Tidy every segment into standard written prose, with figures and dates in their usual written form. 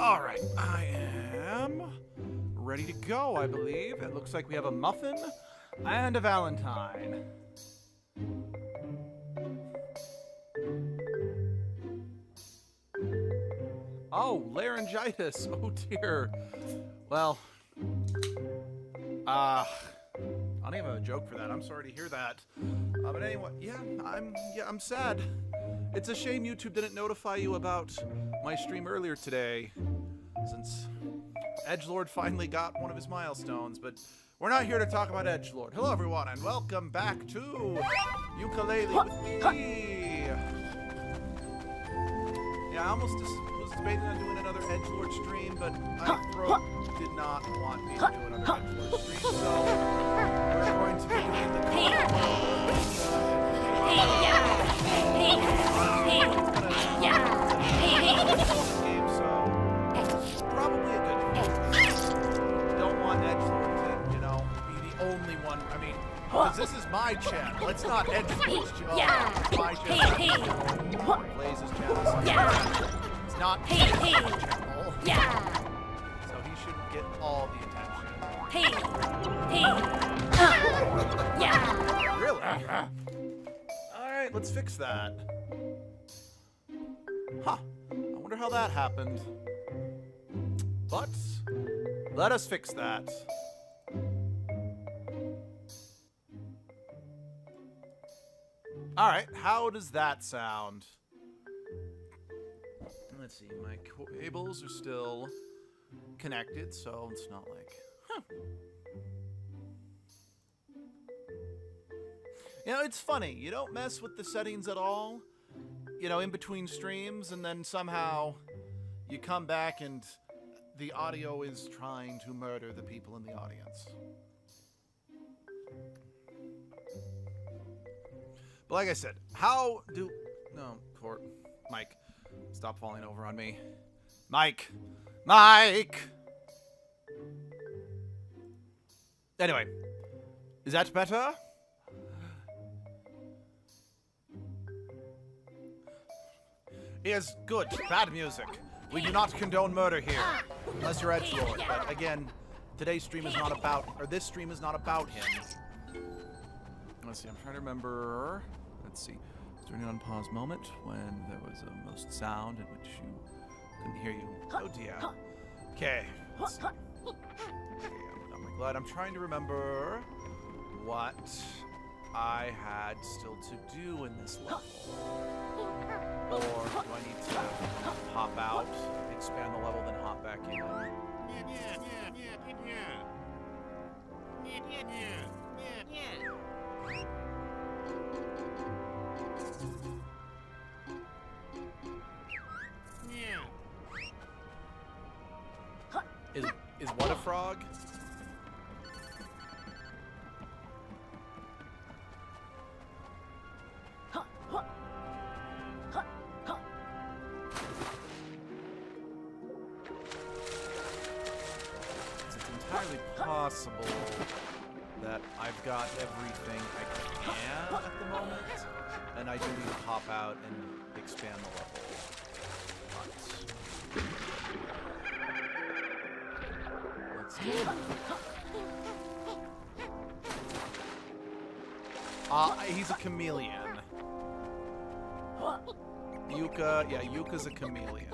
Alright, I am ready to go, I believe. It looks like we have a muffin and a Valentine. Oh, laryngitis. Oh dear. Well, I don't even have a joke for that. I'm sorry to hear that. But anyway, I'm sad. It's a shame YouTube didn't notify you about my stream earlier today, since Edgelord finally got one of his milestones, but we're not here to talk about Edgelord. Hello everyone, and welcome back to Yooka Laylee with me. Yeah, I almost was debating on doing another Edgelord stream, but my throat did not want me to do another Edgelord stream, so we're going to be doing the game, so probably a good thing. Don't want Edgelord to, be the only one. I mean, because this is my channel. It's not Edgelord's channel. It's my channel. Blaze's channel. It's not Blaze's channel. So he shouldn't get all the attention. Really? Alright, let's fix that. Huh. I wonder how that happened. But let us fix that. Alright, how does that sound? Let's see, my cables are still connected, so it's not like... Huh. You know, it's funny. You don't mess with the settings at all, in between streams, and then somehow you come back and the audio is trying to murder the people in the audience. But like I said, Mike, stop falling over on me. Mike! Anyway, is that better? Is good. Bad music. We do not condone murder here, unless you're Edgelord. But again, today's stream is not about, or this stream is not about him. Let's see. I'm trying to remember. Let's see. During an unpaused moment when there was a most sound in which you couldn't hear you. Oh dear. Okay. Let's see. I'm glad. I'm trying to remember what I had still to do in this level. Or do I need to hop out, expand the level, then hop back in? Is what a frog? Possible that I've got everything I can at the moment, and I do need to pop out and expand the level. But let's do it. He's a chameleon. Yooka's a chameleon.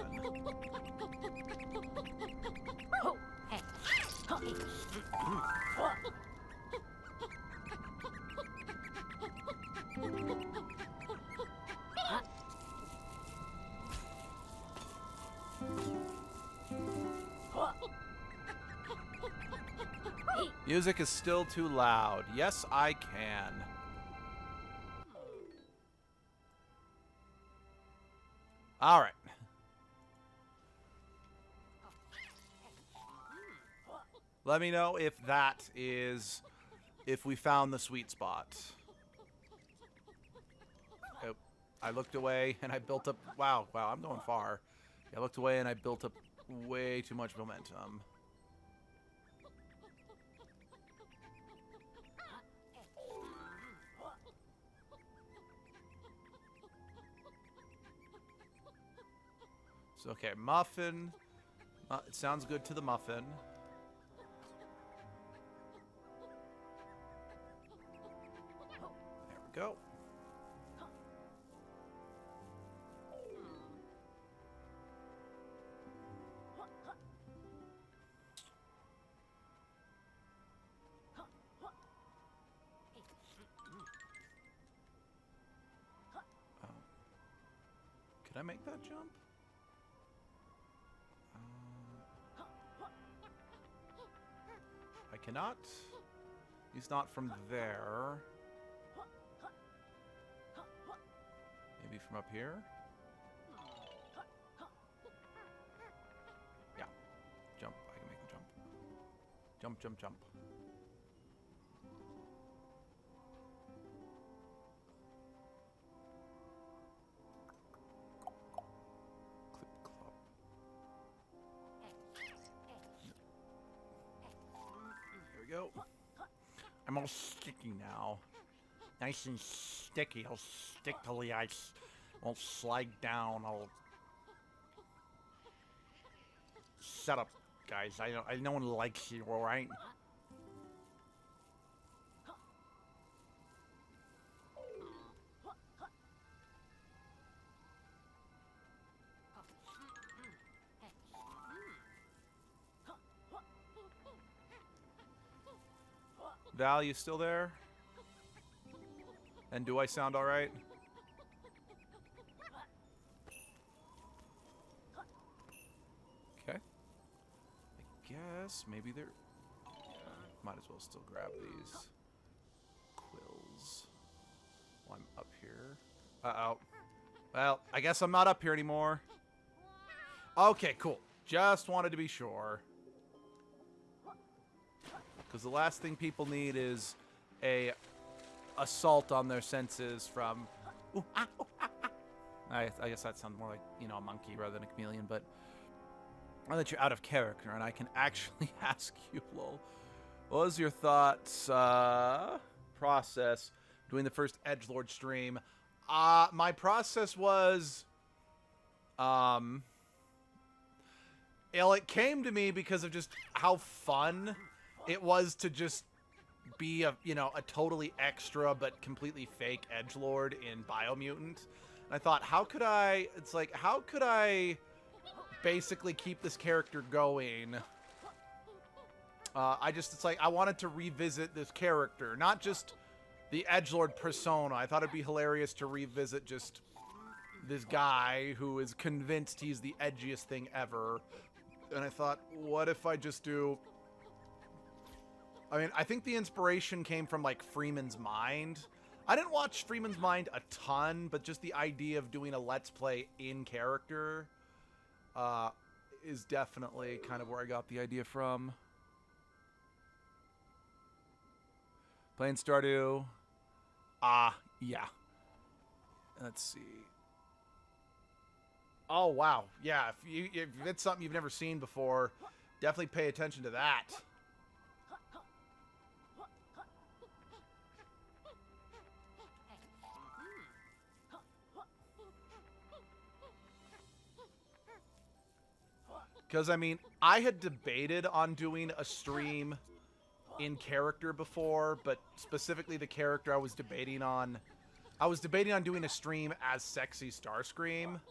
Music is still too loud. Yes, I can. All right. Let me know if we found the sweet spot. Oh, I looked away and I built up, wow, I'm going far. I looked away and I built up way too much momentum. So, okay, muffin, It sounds good to the muffin. There we go. Could I make that jump? I cannot. He's not from there. Maybe from up here? Yeah. Jump. I can make the jump. Jump, jump, jump. Go. I'm all sticky now. Nice and sticky. I'll stick to the ice. Won't slide down. I'll shut up, guys. No one likes you, all right? Val, you still there? And do I sound alright? Okay. I guess maybe they're... might as well still grab these quills while I'm up here. Uh-oh. Well, I guess I'm not up here anymore. Okay, cool. Just wanted to be sure. Because the last thing people need is a assault on their senses from... Ooh, ah, ooh, ah, ah. I guess that sounds more like, you know, a monkey rather than a chameleon, but... now that you're out of character, and I can actually ask you, lol. What was your thoughts, process doing the first edgelord stream? My process was... it came to me because of just how fun... it was to just be a, you know, a totally extra but completely fake edgelord in Biomutant. And I thought, how could I basically keep this character going? It's like, I wanted to revisit this character, not just the edgelord persona. I thought it'd be hilarious to revisit just this guy who is convinced he's the edgiest thing ever. And I thought, what if I just do... I mean, I think the inspiration came from, like, Freeman's Mind. I didn't watch Freeman's Mind a ton, but just the idea of doing a Let's Play in character is definitely kind of where I got the idea from. Playing Stardew. Yeah. Let's see. Oh, wow. Yeah, if it's something you've never seen before, definitely pay attention to that. Because, I mean, I had debated on doing a stream in character before, but specifically the character I was debating on doing a stream as Sexy Starscream,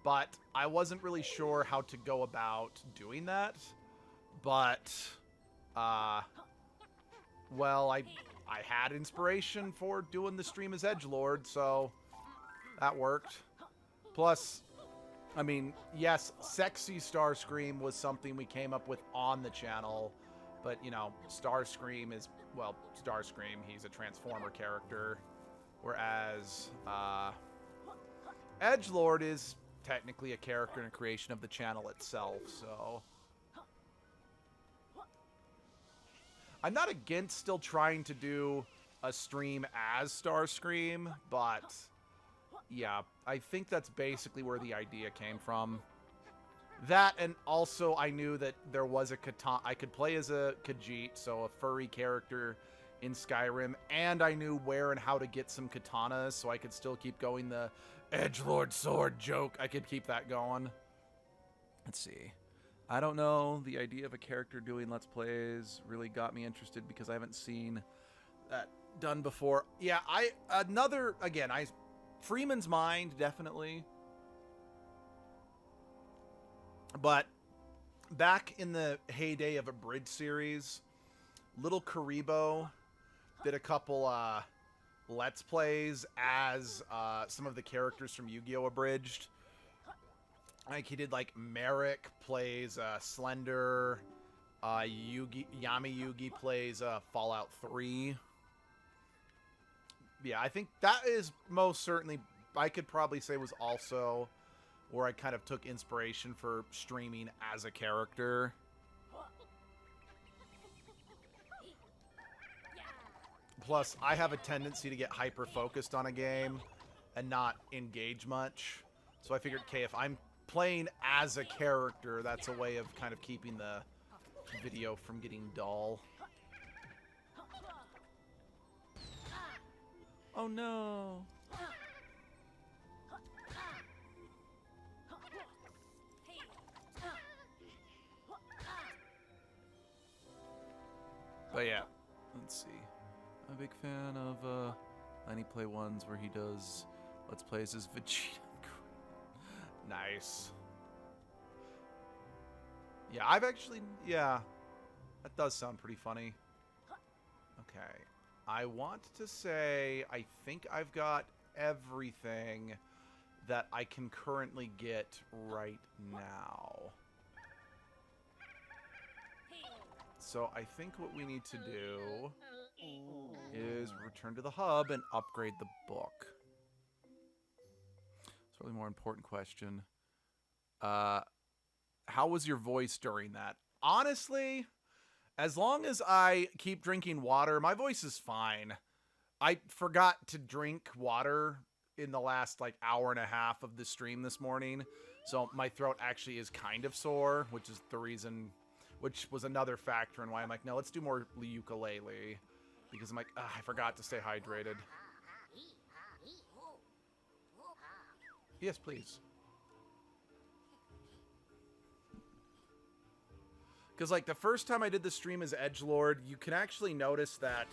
but I wasn't really sure how to go about doing that. But, well, I had inspiration for doing the stream as edgelord, so that worked. Plus... I mean, yes, Sexy Starscream was something we came up with on the channel, but, you know, Starscream is, well, Starscream, he's a Transformer character, whereas, edgelord is technically a character and a creation of the channel itself, so... I'm not against still trying to do a stream as Starscream, but... yeah, I think that's basically where the idea came from. That, and also I knew that there was a katana. I could play as a Khajiit, so a furry character in Skyrim, and I knew where and how to get some katanas, so I could still keep going the edgelord sword joke. I could keep that going. Let's see. I don't know. The idea of a character doing Let's Plays really got me interested because I haven't seen that done before. Yeah, Freeman's Mind, definitely. But back in the heyday of a bridge series, Little Karibo did a couple Let's Plays as some of the characters from Yu-Gi-Oh! Abridged. Like, he did, like, Merrick plays Slender, Yami Yugi plays Fallout 3. Yeah, I think that is most certainly, I could probably say, was also where I kind of took inspiration for streaming as a character. Plus, I have a tendency to get hyper-focused on a game and not engage much. So I figured, okay, if I'm playing as a character, that's a way of kind of keeping the video from getting dull. Oh no! But yeah, let's see. I'm a big fan of any play ones where he does Let's Plays as Vegeta. Nice. Yeah, that does sound pretty funny. Okay. I want to say I think I've got everything that I can currently get right now. So I think what we need to do is return to the hub and upgrade the book. It's a really more important question. How was your voice during that? Honestly, as long as I keep drinking water, my voice is fine. I forgot to drink water in the last, like, hour and a half of the stream this morning. So my throat actually is kind of sore, which is the reason, which was another factor in why I'm like, no, let's do more Yooka Laylee. Because I'm like, I forgot to stay hydrated. Yes, please. Because, like, the first time I did the stream as Edgelord, you can actually notice that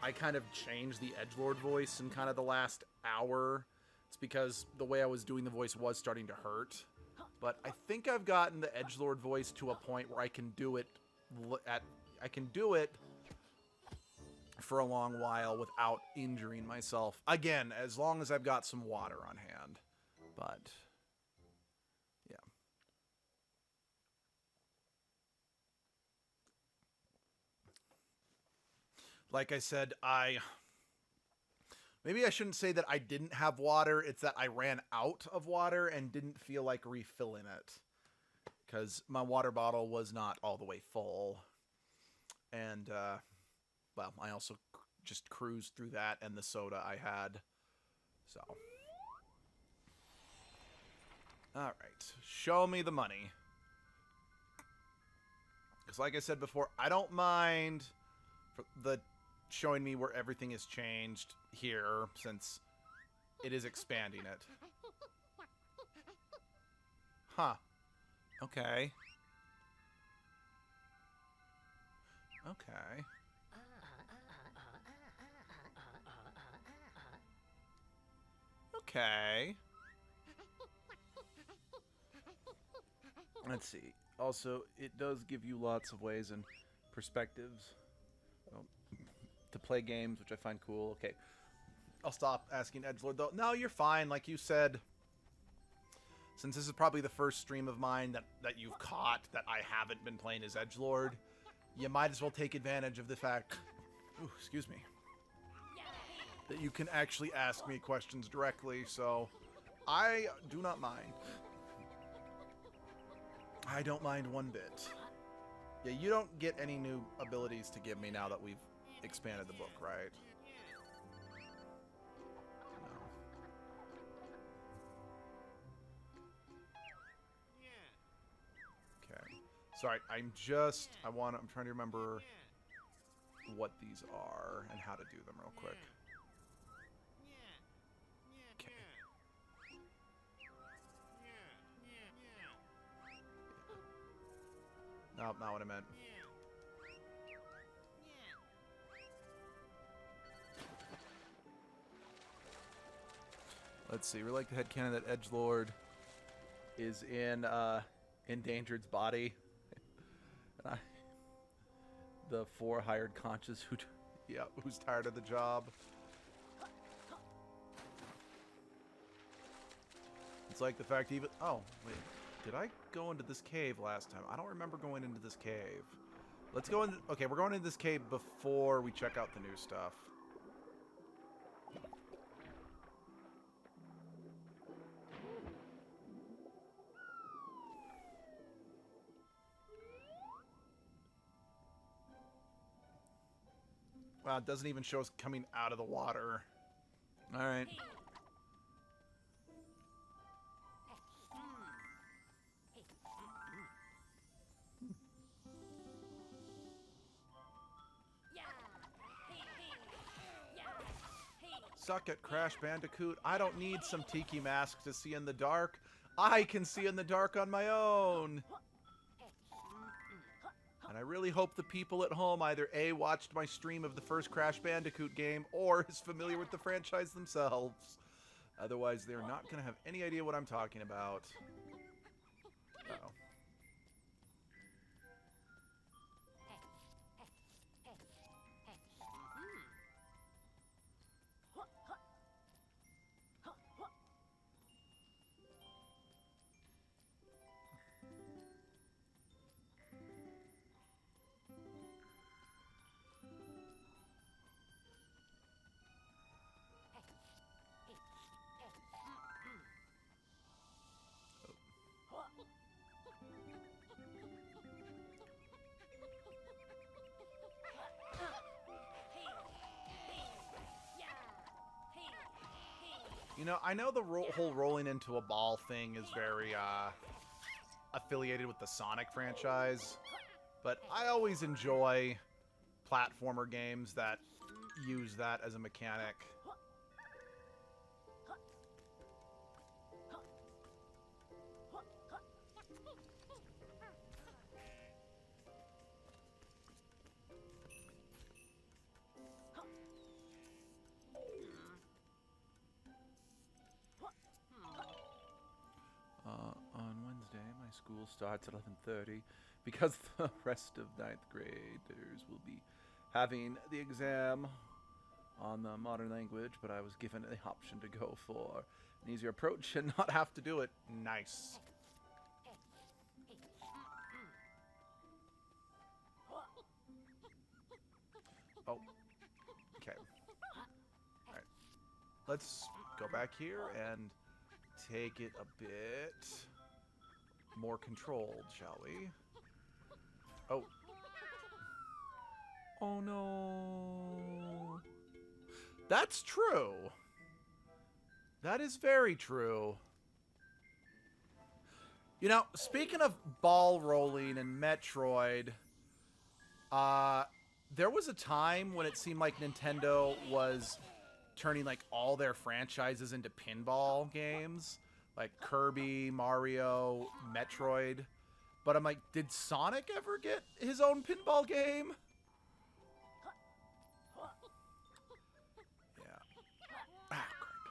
I kind of changed the Edgelord voice in kind of the last hour. It's because the way I was doing the voice was starting to hurt. But I think I've gotten the Edgelord voice to a point where I can do it for a long while without injuring myself. Again, as long as I've got some water on hand. But yeah. Like I said, maybe I shouldn't say that I didn't have water. It's that I ran out of water and didn't feel like refilling it. Because my water bottle was not all the way full. And, well, I also just cruised through that and the soda I had. So. Alright. Show me the money. Because like I said before, I don't mind the showing me where everything is changed here, since it is expanding it. Huh. Okay. Okay. Okay. Let's see. Also, it does give you lots of ways and perspectives to play games, which I find cool. Okay. I'll stop asking Edgelord, though. No, you're fine. Like you said, since this is probably the first stream of mine that you've caught that I haven't been playing as Edgelord, you might as well take advantage of the fact, ooh, excuse me, that you can actually ask me questions directly, so I do not mind. I don't mind one bit. Yeah, you don't get any new abilities to give me now that we've expanded the book, right? No. Okay. Sorry, I'm trying to remember what these are and how to do them real quick. Okay. Oh, not what I meant. Let's see. We like the headcanon that Edgelord is in Endangered's body. The 4 hired conscious who's tired of the job. It's like the fact even... Oh, wait. Did I go into this cave last time? I don't remember going into this cave. Let's go in... Okay, we're going into this cave before we check out the new stuff. Wow, it doesn't even show us coming out of the water. Alright. Suck it, Crash Bandicoot. I don't need some tiki mask to see in the dark. I can see in the dark on my own. And I really hope the people at home either A, watched my stream of the first Crash Bandicoot game, or is familiar with the franchise themselves. Otherwise, they're not going to have any idea what I'm talking about. Uh-oh. You know, I know the whole rolling into a ball thing is very affiliated with the Sonic franchise, but I always enjoy platformer games that use that as a mechanic. On Wednesday, my school starts at 11:30 because the rest of 9th graders will be having the exam on the modern language, but I was given the option to go for an easier approach and not have to do it. Nice. Oh. Okay. Alright. Let's go back here and take it a bit more controlled, shall we? Oh. Oh no. That's true. That is very true. You know, speaking of ball rolling and Metroid, there was a time when it seemed like Nintendo was turning like all their franchises into pinball games, like Kirby, Mario, Metroid. But I'm like, did Sonic ever get his own pinball game? Yeah. Ah, crap.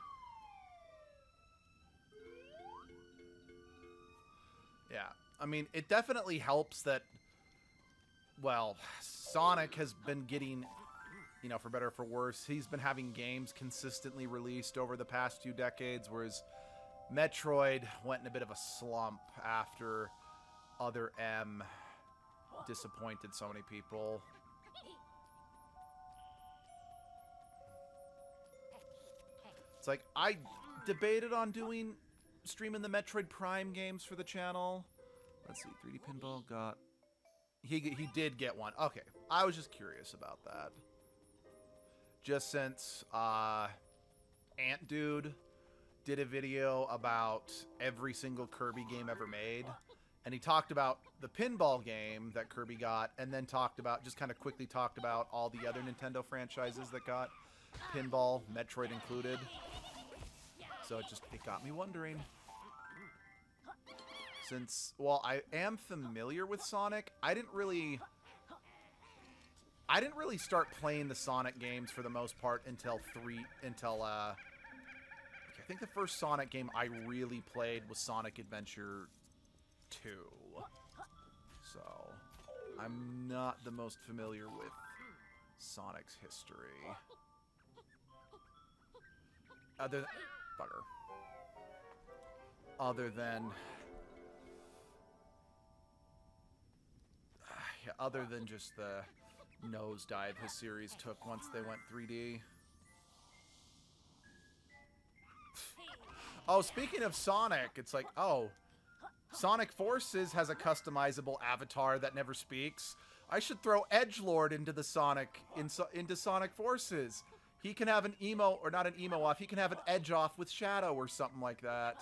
Yeah. I mean, it definitely helps that, well, Sonic has been getting, you know, for better or for worse, he's been having games consistently released over the past few decades, whereas Metroid went in a bit of a slump after Other M disappointed so many people. It's like, I debated on streaming the Metroid Prime games for the channel. Let's see, 3D Pinball got... He did get one. Okay, I was just curious about that. Just since Ant Dude did a video about every single Kirby game ever made, and he talked about the pinball game that Kirby got, and then just kind of quickly talked about all the other Nintendo franchises that got pinball, Metroid included. So it got me wondering. Since, well, I am familiar with Sonic, I didn't really start playing the Sonic games for the most part until I think the first Sonic game I really played was Sonic Adventure 2. So, I'm not the most familiar with Sonic's history. Other than just the nosedive his series took once they went 3D. Oh, speaking of Sonic, it's like, oh, Sonic Forces has a customizable avatar that never speaks. I should throw Edgelord into the into Sonic Forces. He can have an emo, or not an emo off, he can have an edge off with Shadow or something like that.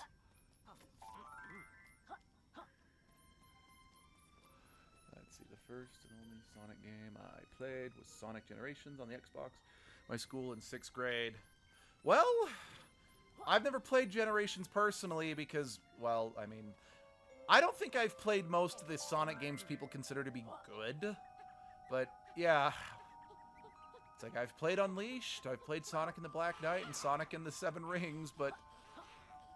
Let's see, the first and only Sonic game I played was Sonic Generations on the Xbox. My school in 6th grade. Well, I've never played Generations personally because, well, I mean, I don't think I've played most of the Sonic games people consider to be good. But, yeah. It's like, I've played Unleashed, I've played Sonic and the Black Knight, and Sonic and the Seven Rings, but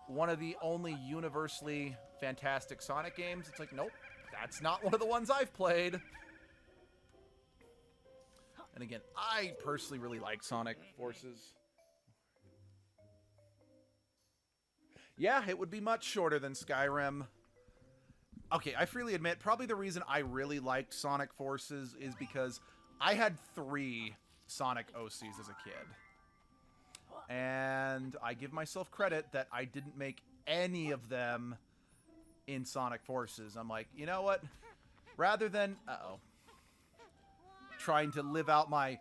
one of the only universally fantastic Sonic games, it's like, nope, that's not one of the ones I've played. And again, I personally really like Sonic Forces. Yeah, it would be much shorter than Skyrim. Okay, I freely admit, probably the reason I really liked Sonic Forces is because I had 3 Sonic OCs as a kid. And I give myself credit that I didn't make any of them in Sonic Forces. I'm like, you know what? Rather than, trying to live out my,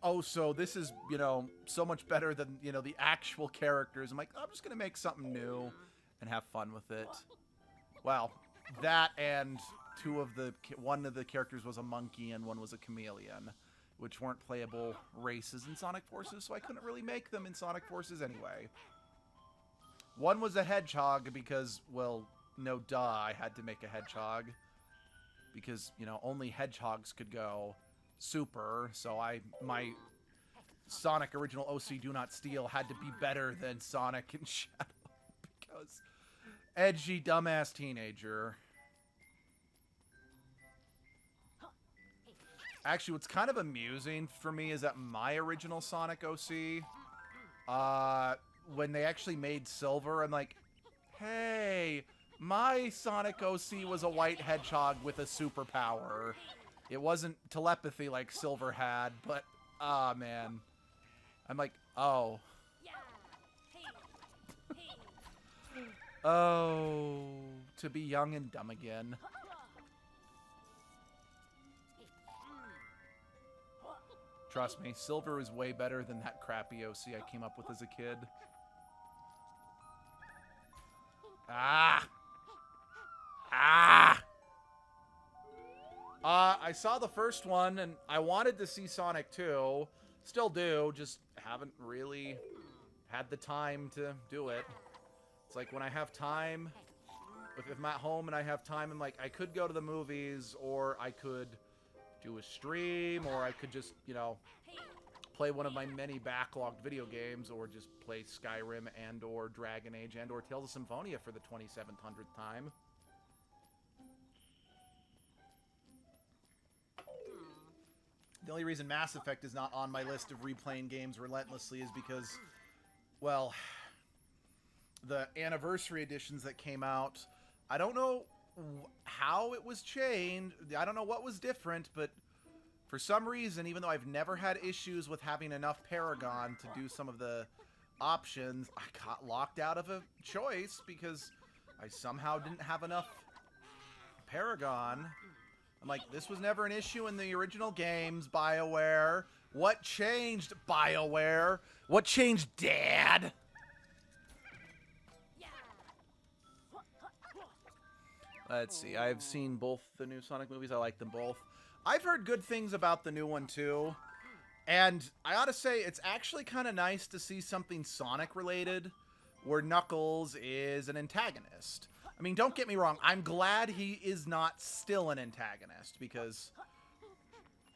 oh, so this is, you know, so much better than, you know, the actual characters. I'm like, I'm just going to make something new and have fun with it. Well, that and one of the characters was a monkey and one was a chameleon, which weren't playable races in Sonic Forces, so I couldn't really make them in Sonic Forces anyway. One was a hedgehog because, well, no duh, I had to make a hedgehog. Because, you know, only hedgehogs could go super, so my Sonic original OC Do Not Steal had to be better than Sonic and Shadow. Because edgy, dumbass teenager. Actually, what's kind of amusing for me is that my original Sonic OC, when they actually made Silver, I'm like, hey, my Sonic OC was a white hedgehog with a superpower. It wasn't telepathy like Silver had, but, man. I'm like, oh. Oh, to be young and dumb again. Trust me, Silver is way better than that crappy OC I came up with as a kid. Ah! Ah! I saw the first one, and I wanted to see Sonic 2. Still do, just haven't really had the time to do it. It's like when I have time, if I'm at home and I have time, I'm like, I could go to the movies, or I could do a stream, or I could just, you know, play one of my many backlogged video games, or just play Skyrim and or Dragon Age and or Tales of Symphonia for the 2700th time. The only reason Mass Effect is not on my list of replaying games relentlessly is because, well, the anniversary editions that came out, I don't know how it was changed. I don't know what was different, but for some reason, even though I've never had issues with having enough Paragon to do some of the options, I got locked out of a choice because I somehow didn't have enough Paragon. I'm like, this was never an issue in the original games, BioWare. What changed, BioWare? What changed, Dad? Let's see. I've seen both the new Sonic movies. I like them both. I've heard good things about the new one, too. And I ought to say, it's actually kind of nice to see something Sonic-related where Knuckles is an antagonist. I mean, don't get me wrong. I'm glad he is not still an antagonist, because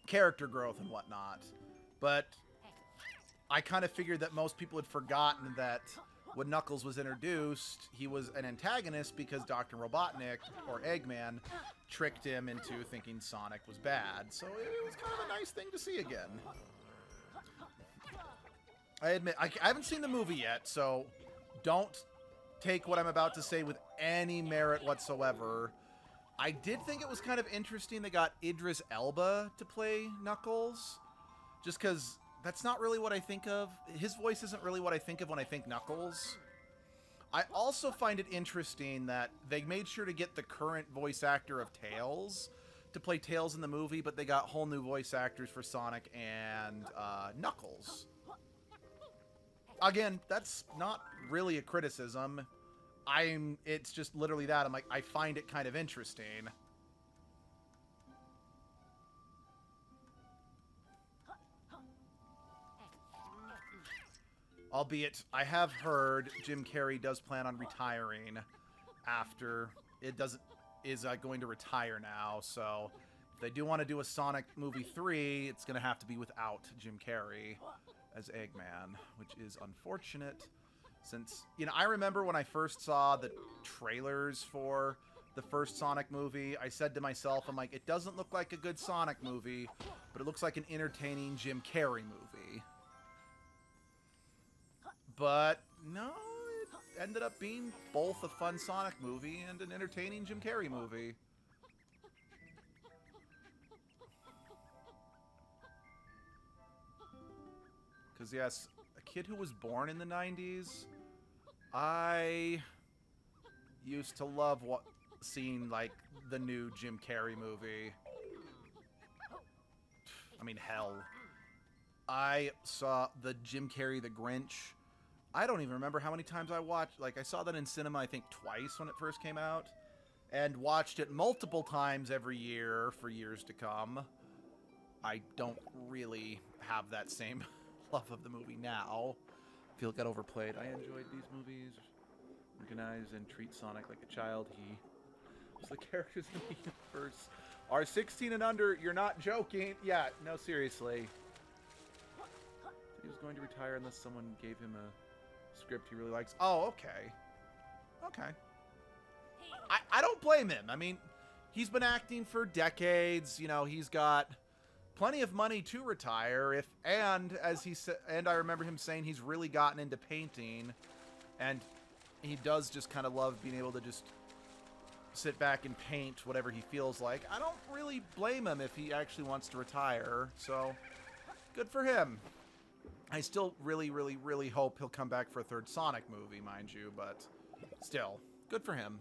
character growth and whatnot. But I kind of figured that most people had forgotten that when Knuckles was introduced, he was an antagonist because Dr. Robotnik, or Eggman, tricked him into thinking Sonic was bad. So it was kind of a nice thing to see again. I admit, I haven't seen the movie yet, so don't take what I'm about to say with any merit whatsoever. I did think it was kind of interesting they got Idris Elba to play Knuckles, just because that's not really what I think of. His voice isn't really what I think of when I think Knuckles. I also find it interesting that they made sure to get the current voice actor of Tails to play Tails in the movie, but they got whole new voice actors for Sonic and Knuckles. Again, that's not really a criticism. It's just literally that. I'm like, I find it kind of interesting. Albeit, I have heard Jim Carrey does plan on retiring after is going to retire now. So if they do want to do a Sonic movie 3, it's going to have to be without Jim Carrey as Eggman, which is unfortunate. Since, you know, I remember when I first saw the trailers for the first Sonic movie, I said to myself, I'm like, it doesn't look like a good Sonic movie, but it looks like an entertaining Jim Carrey movie. But no, it ended up being both a fun Sonic movie and an entertaining Jim Carrey movie. Because, yes, a kid who was born in the 90s, I used to love seeing, like, the new Jim Carrey movie. I mean, hell. I saw the Jim Carrey The Grinch. I don't even remember how many times I watched. Like, I saw that in cinema, I think, twice when it first came out. And watched it multiple times every year for years to come. I don't really have that same love of the movie now. I feel it got overplayed. I enjoyed these movies. Organize and treat Sonic like a child. The characters in the universe are 16 and under. You're not joking. Yeah, no, seriously. He was going to retire unless someone gave him a script he really likes. Oh, okay. Okay. I don't blame him. I mean, he's been acting for decades. You know, he's got plenty of money to retire. And as he said, and I remember him saying he's really gotten into painting, and he does just kind of love being able to just sit back and paint whatever he feels like. I don't really blame him if he actually wants to retire. So, good for him. I still really, really, really hope he'll come back for a third Sonic movie, mind you, but still, good for him.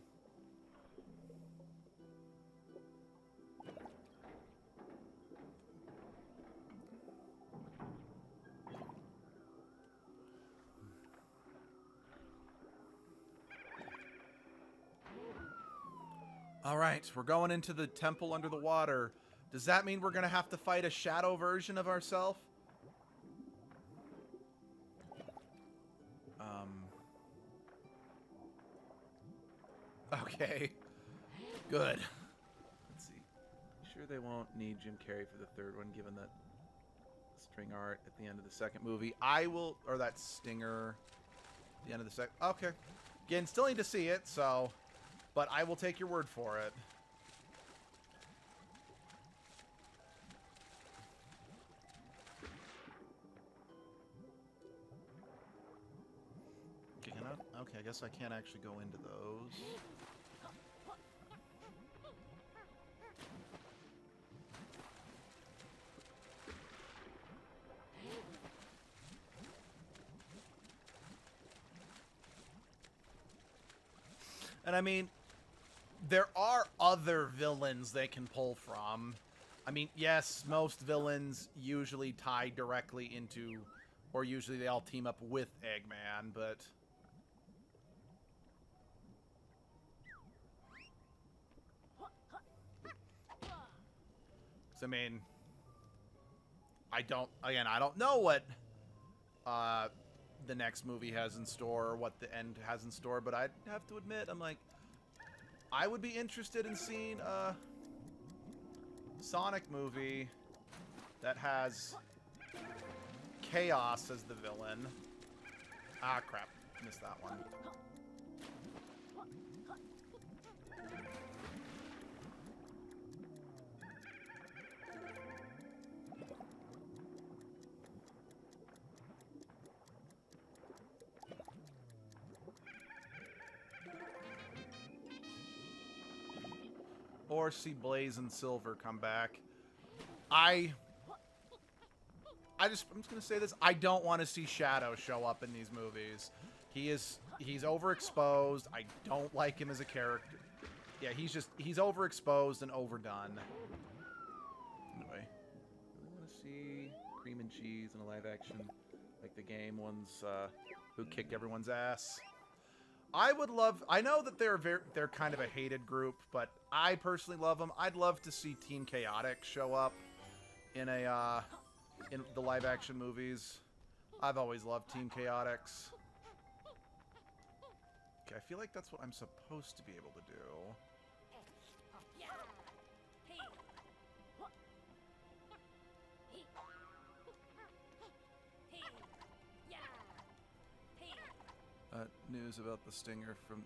All right, we're going into the temple under the water. Does that mean we're going to have to fight a shadow version of ourselves? Okay. Good. Let's see. Sure they won't need Jim Carrey for the third one, given that string art at the end of the second movie. Or that stinger at the end of the second. Okay. Again, still need to see it, so... But I will take your word for it. Okay, I guess I can't actually go into those. And I mean, there are other villains they can pull from. I mean, yes, most villains usually tie directly into, or usually they all team up with Eggman, but... I mean, I don't know what the next movie has in store, or what the end has in store, but I'd have to admit, I'm like, I would be interested in seeing a Sonic movie that has Chaos as the villain. Ah, crap. Missed that one. Or see Blaze and Silver come back. I'm just gonna say this. I don't want to see Shadow show up in these movies. He's overexposed. I don't like him as a character. Yeah, he's overexposed and overdone. Anyway, I want to see Cream and Cheese in a live action, like the game ones who kicked everyone's ass. I would love. I know that they're kind of a hated group, but I personally love them. I'd love to see Team Chaotic show up in in the live action movies. I've always loved Team Chaotix. Okay, I feel like that's what I'm supposed to be able to do. News about the stinger from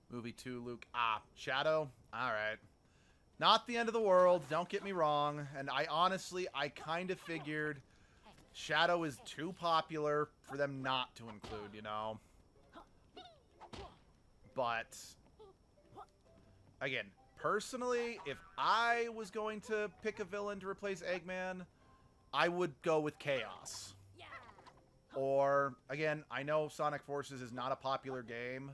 movie 2, Luke. Ah, Shadow? Alright. Not the end of the world, don't get me wrong. And I kind of figured Shadow is too popular for them not to include, you know? But, again, personally, if I was going to pick a villain to replace Eggman, I would go with Chaos. Or, again, I know Sonic Forces is not a popular game,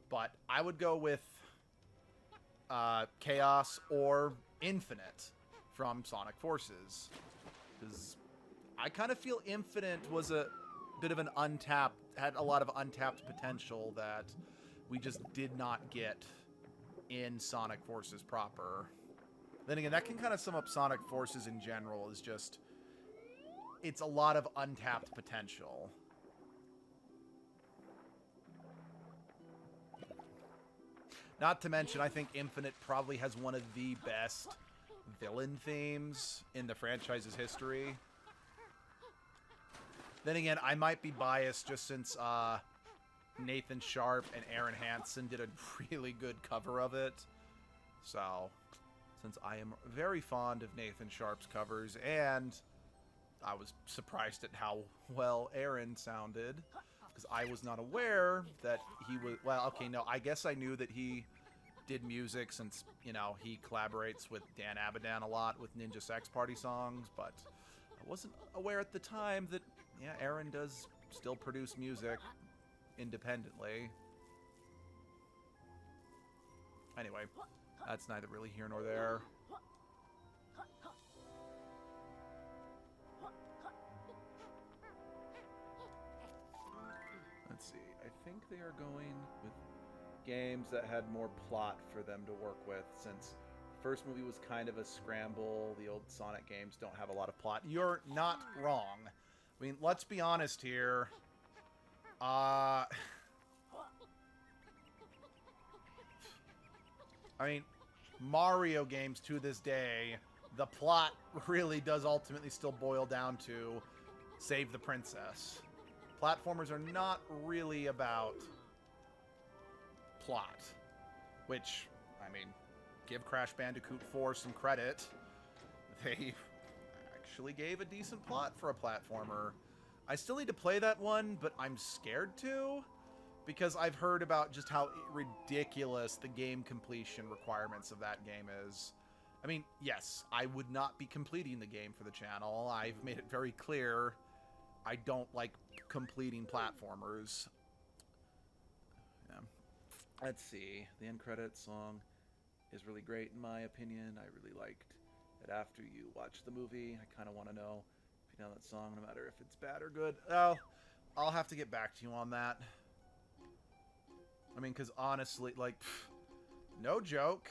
but I would go with Chaos or Infinite from Sonic Forces. Because I kind of feel Infinite was a bit of an had a lot of untapped potential that we just did not get in Sonic Forces proper. Then again, that can kind of sum up Sonic Forces in general, is just... it's a lot of untapped potential. Not to mention, I think Infinite probably has one of the best villain themes in the franchise's history. Then again, I might be biased just since Nathan Sharp and Aaron Hansen did a really good cover of it. So, since I am very fond of Nathan Sharp's covers, and I was surprised at how well Aaron sounded, because I was not aware that he was... well, okay, no, I guess I knew that he did music since, you know, he collaborates with Dan Avidan a lot with Ninja Sex Party songs, but I wasn't aware at the time that, yeah, Aaron does still produce music independently. Anyway, that's neither really here nor there. Let's see, I think they are going with games that had more plot for them to work with, since the first movie was kind of a scramble. The old Sonic games don't have a lot of plot. You're not wrong. I mean, let's be honest here. I mean, Mario games to this day, the plot really does ultimately still boil down to save the princess. Platformers are not really about plot, which, I mean, give Crash Bandicoot 4 some credit. They actually gave a decent plot for a platformer. I still need to play that one, but I'm scared to, because I've heard about just how ridiculous the game completion requirements of that game is. I mean, yes, I would not be completing the game for the channel. I've made it very clear I don't like completing platformers. Yeah. Let's see. The end credits song is really great in my opinion. I really liked it after you watch the movie. I kind of want to know if you know that song, no matter if it's bad or good. Oh, I'll have to get back to you on that. I mean, because honestly, like, no joke.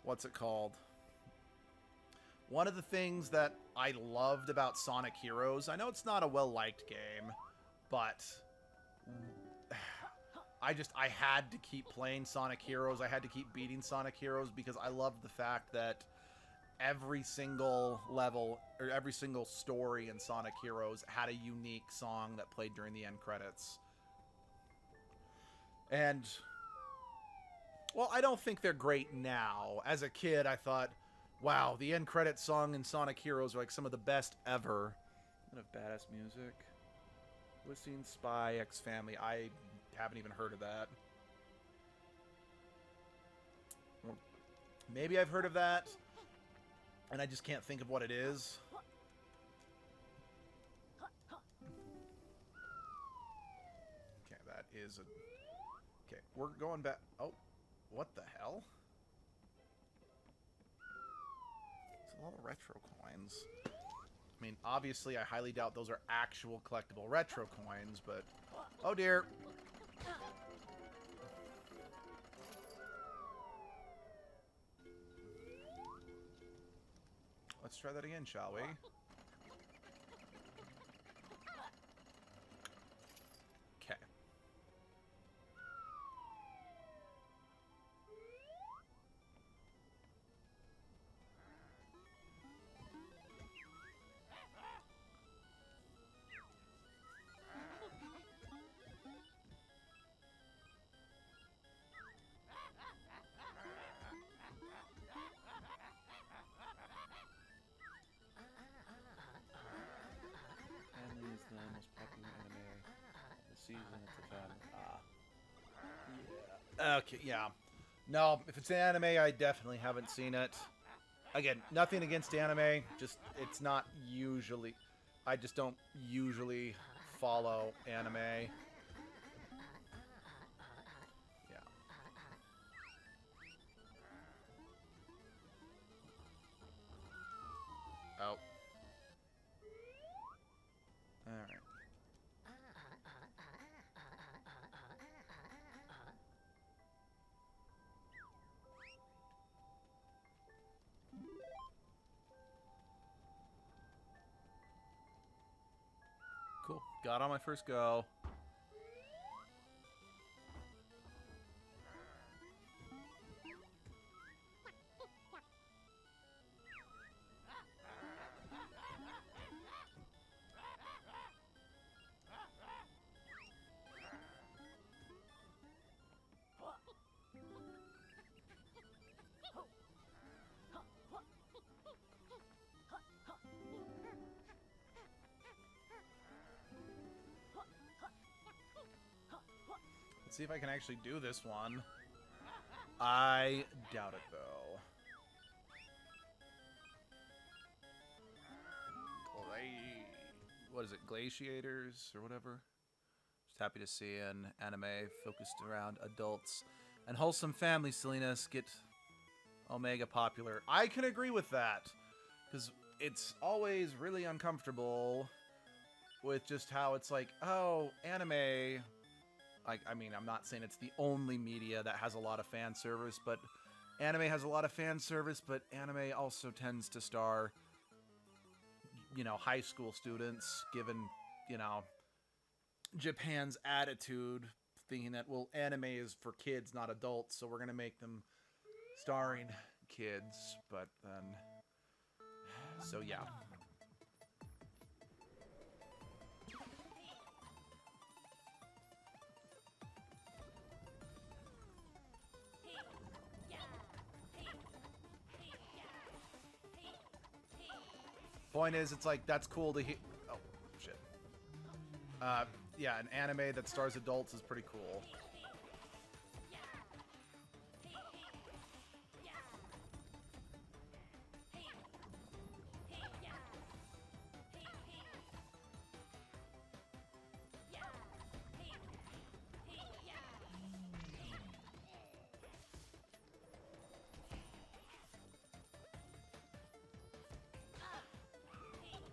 What's it called? One of the things that I loved about Sonic Heroes, I know it's not a well-liked game, but I had to keep playing Sonic Heroes. I had to keep beating Sonic Heroes because I loved the fact that every single level or every single story in Sonic Heroes had a unique song that played during the end credits. And, well, I don't think they're great now. As a kid, I thought, wow, the end credits song in Sonic Heroes are like some of the best ever. Of badass music. Whistling Spy X Family. I haven't even heard of that. Maybe I've heard of that, and I just can't think of what it is. Okay, that is a... Okay, we're going back... Oh, what the hell? It's a lot of retro coins. I mean, obviously, I highly doubt those are actual collectible retro coins, but... Oh, dear. Let's try that again, shall we? Okay. The most popular anime this season. It's a fan. Yeah. Okay, yeah. No, if it's an anime, I definitely haven't seen it. Again, nothing against anime. Just, it's not usually... I just don't usually follow anime. Yeah. Oh. Alright. Cool. Got on my first go. Let's see if I can actually do this one. I doubt it, though. What is it? Glaciators or whatever? Just happy to see an anime focused around adults and wholesome family silliness get Omega popular. I can agree with that, because it's always really uncomfortable with just how it's like, oh, anime... I mean, I'm not saying it's the only media that has a lot of fan service, but anime has a lot of fan service, but anime also tends to star, you know, high school students, given, you know, Japan's attitude, thinking that, well, anime is for kids, not adults, so we're going to make them starring kids, but then... So, yeah. Point is, it's like, that's cool to hear. Oh, shit. Yeah, an anime that stars adults is pretty cool.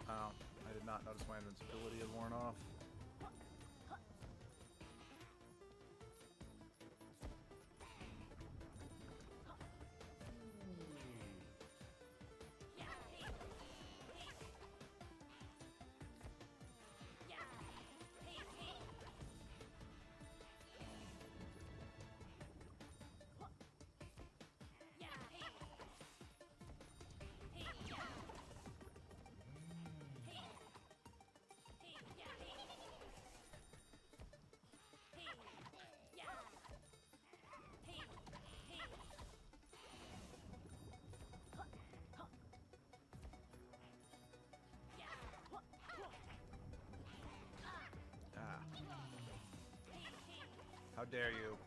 Oh, I did not notice my invincibility had worn off. How dare you?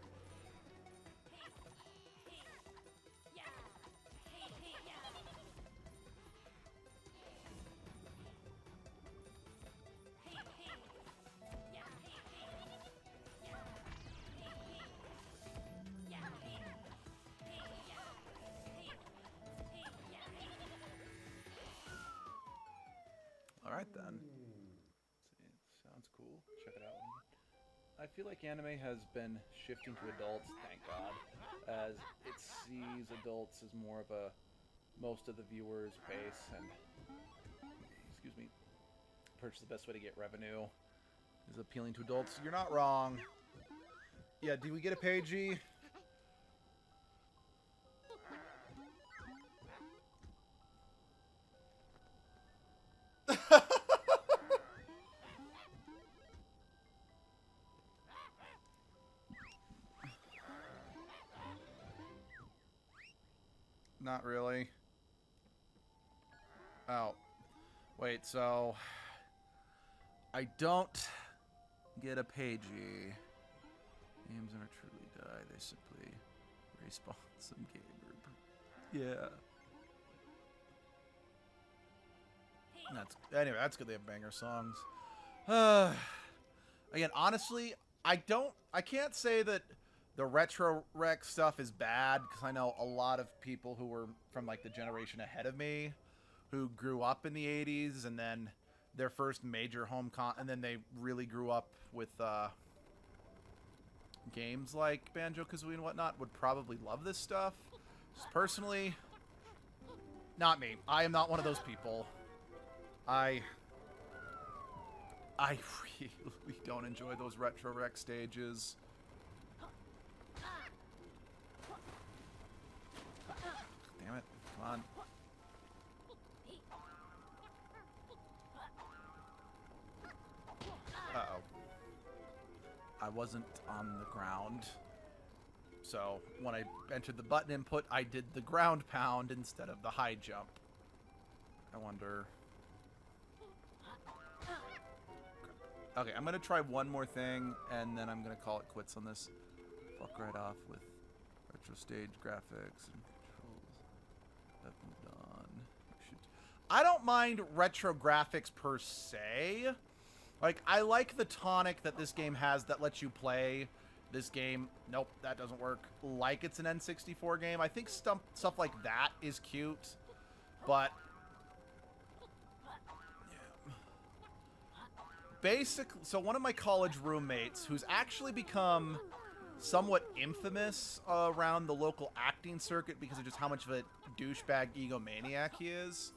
Alright then. Sounds cool. Check it out. I feel like anime has been shifting to adults, thank God, as it sees adults as more of a most of the viewers' base, and excuse me, perhaps the best way to get revenue is appealing to adults. You're not wrong. Yeah, do we get a pagey? Not really. Oh. Wait, so... I don't get a pagey. Games never truly die. They simply respawn some game group. Yeah. Anyway, that's good they have banger songs. Again, honestly, I can't say that the retro rec stuff is bad, because I know a lot of people who were from like the generation ahead of me who grew up in the 80s, and then their first major home and then they really grew up with games like Banjo-Kazooie and whatnot, would probably love this stuff. Just personally, not me. I am not one of those people. I really don't enjoy those retro rec stages. Damn it. Come on. Uh-oh. I wasn't on the ground. So, when I entered the button input, I did the ground pound instead of the high jump. I wonder... Okay, I'm gonna try one more thing, and then I'm gonna call it quits on this. Fuck right off with retro stage graphics and controls. I've moved on. I don't mind retro graphics per se. Like, I like the tonic that this game has that lets you play this game. Nope, that doesn't work. Like it's an N64 game. I think stuff like that is cute, but... So one of my college roommates, who's actually become somewhat infamous around the local acting circuit because of just how much of a douchebag egomaniac he is,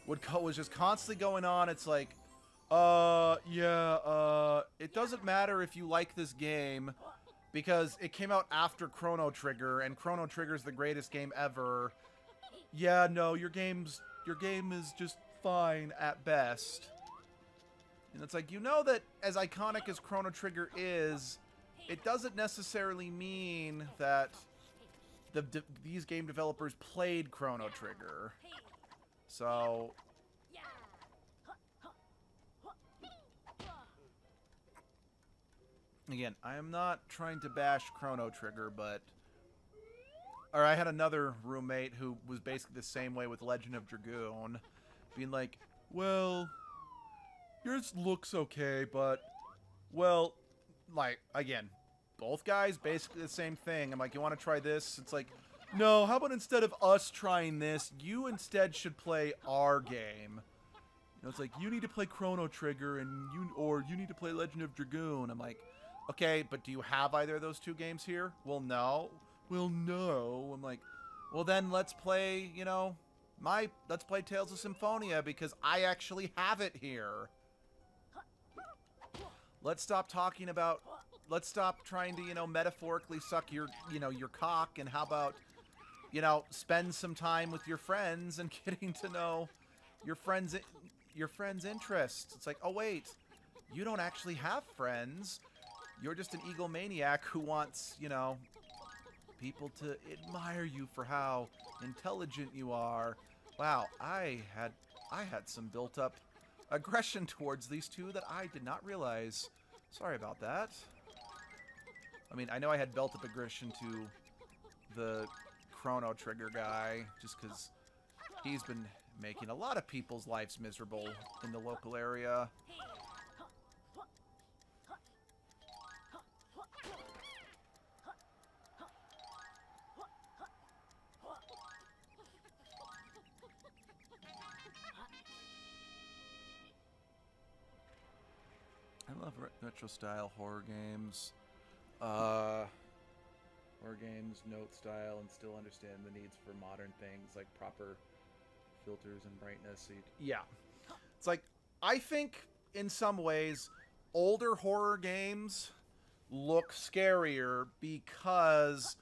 was just constantly going on. It's like, it doesn't matter if you like this game because it came out after Chrono Trigger, and Chrono Trigger's the greatest game ever. Yeah, no, your game is just fine at best. And it's like, you know that as iconic as Chrono Trigger is, it doesn't necessarily mean that these game developers played Chrono Trigger. So... Again, I am not trying to bash Chrono Trigger, but... Or I had another roommate who was basically the same way with Legend of Dragoon, being like, well... Yours looks okay, but, well, like, again, both guys, basically the same thing. I'm like, you want to try this? It's like, no, how about instead of us trying this, you instead should play our game. You know, it's like, you need to play Chrono Trigger, or you need to play Legend of Dragoon. I'm like, okay, but do you have either of those two games here? Well, no. Well, no. I'm like, well, then let's play, you know, let's play Tales of Symphonia, because I actually have it here. Let's stop talking about, let's stop trying to, you know, metaphorically suck your, you know, your cock, and how about, you know, spend some time with your friends and getting to know your friends' interests. It's like, oh wait, you don't actually have friends. You're just an egomaniac who wants, you know, people to admire you for how intelligent you are. Wow, I had some built-up aggression towards these two that I did not realize. Sorry about that. I mean, I know I had built up aggression to the Chrono Trigger guy, just because he's been making a lot of people's lives miserable in the local area. I love retro-style horror games. Horror games, note style, and still understand the needs for modern things like proper filters and brightness. So yeah. It's like, I think in some ways, older horror games look scarier because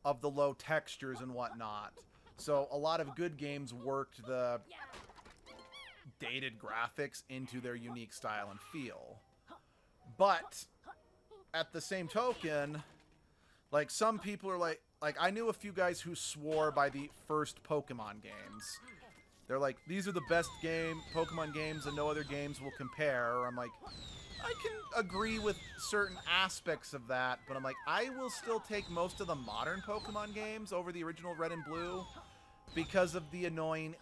of the low textures and whatnot. So a lot of good games worked the dated graphics into their unique style and feel. But at the same token, like, some people are like I knew a few guys who swore by the first Pokemon games. They're like, these are the best Pokemon games and no other games will compare. I'm like, I can agree with certain aspects of that, but I'm like, I will still take most of the modern Pokemon games over the original Red and Blue because of the annoying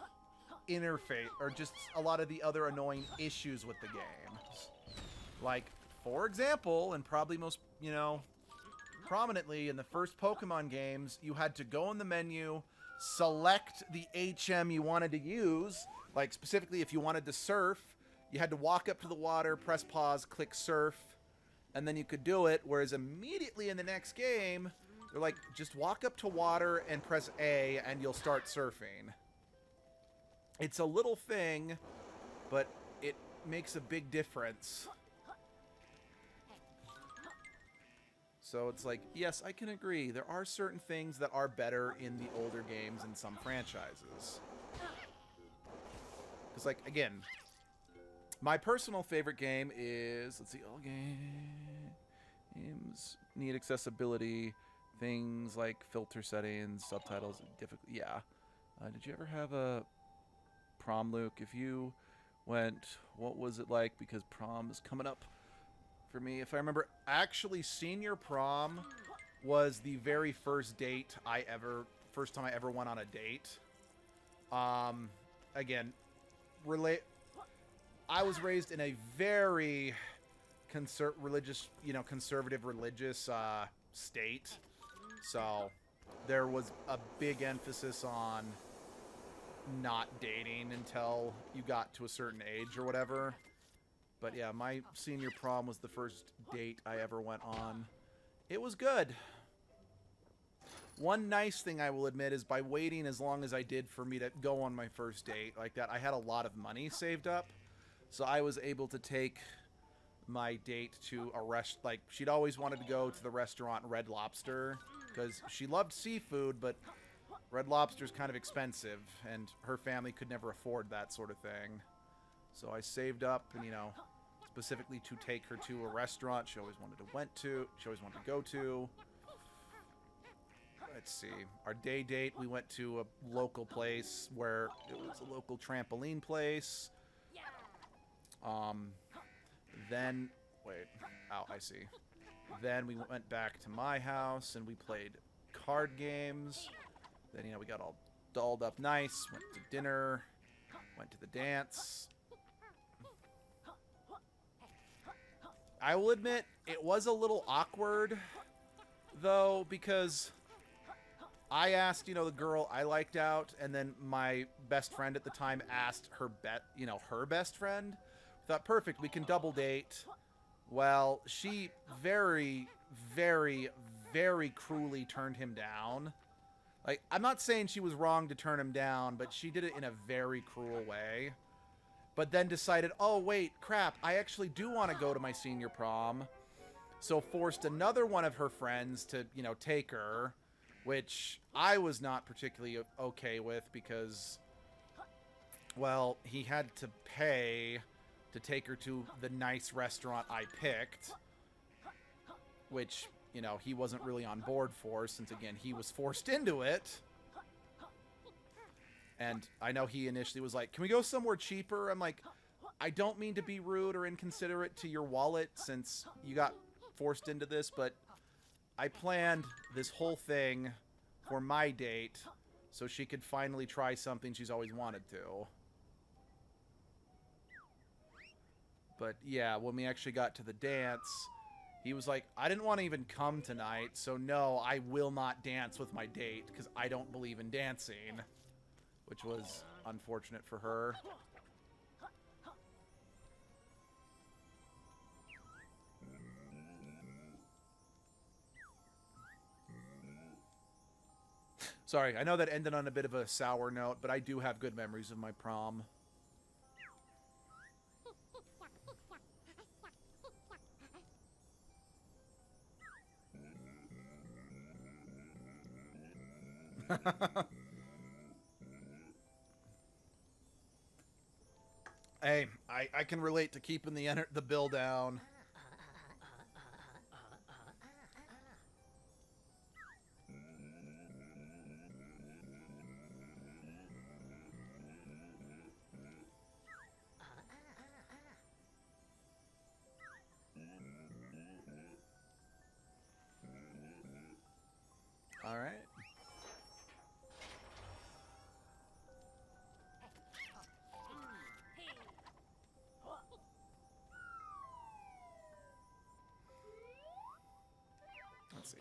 interface, or just a lot of the other annoying issues with the games. Like, for example, and probably most, prominently in the first Pokemon games, you had to go in the menu, select the HM you wanted to use, like specifically if you wanted to surf, you had to walk up to the water, press pause, click surf, and then you could do it, whereas immediately in the next game, they're like, just walk up to water and press A and you'll start surfing. It's a little thing, but it makes a big difference. So it's like, yes, I can agree. There are certain things that are better in the older games in some franchises. Because, like, again, my personal favorite game is, let's see, all games need accessibility, things like filter settings, subtitles, difficult. Yeah. Did you ever have a prom, Luke? If you went, what was it like? Because prom is coming up. For me, if I remember, actually, senior prom was the very first time I ever went on a date. Again, I was raised in a very conservative religious state, so there was a big emphasis on not dating until you got to a certain age or whatever. But yeah, my senior prom was the first date I ever went on. It was good. One nice thing I will admit is by waiting as long as I did for me to go on my first date like that, I had a lot of money saved up. So I was able to take my date to a like, she'd always wanted to go to the restaurant Red Lobster because she loved seafood, but Red Lobster's kind of expensive and her family could never afford that sort of thing. So I saved up and, specifically to take her to a restaurant she always wanted to go to. Let's see. Our day date, we went to a local place where it was a local trampoline place. Then, wait. Oh, I see. Then we went back to my house and we played card games. Then, we got all dolled up nice, went to dinner, went to the dance. I will admit, it was a little awkward, though, because I asked, the girl I liked out, and then my best friend at the time asked her best friend. Thought, perfect, we can double date. Well, she very, very, very cruelly turned him down. Like, I'm not saying she was wrong to turn him down, but she did it in a very cruel way. But then decided, oh, wait, crap, I actually do want to go to my senior prom. So forced another one of her friends to, take her, which I was not particularly okay with because, well, he had to pay to take her to the nice restaurant I picked, which, he wasn't really on board for since, again, he was forced into it. And I know he initially was like, can we go somewhere cheaper? I'm like, I don't mean to be rude or inconsiderate to your wallet since you got forced into this, but I planned this whole thing for my date so she could finally try something she's always wanted to. But yeah, when we actually got to the dance, he was like, I didn't want to even come tonight, so no, I will not dance with my date because I don't believe in dancing. Which was unfortunate for her. Sorry, I know that ended on a bit of a sour note, but I do have good memories of my prom. Hey, I can relate to keeping the bill down. All right. Let's see.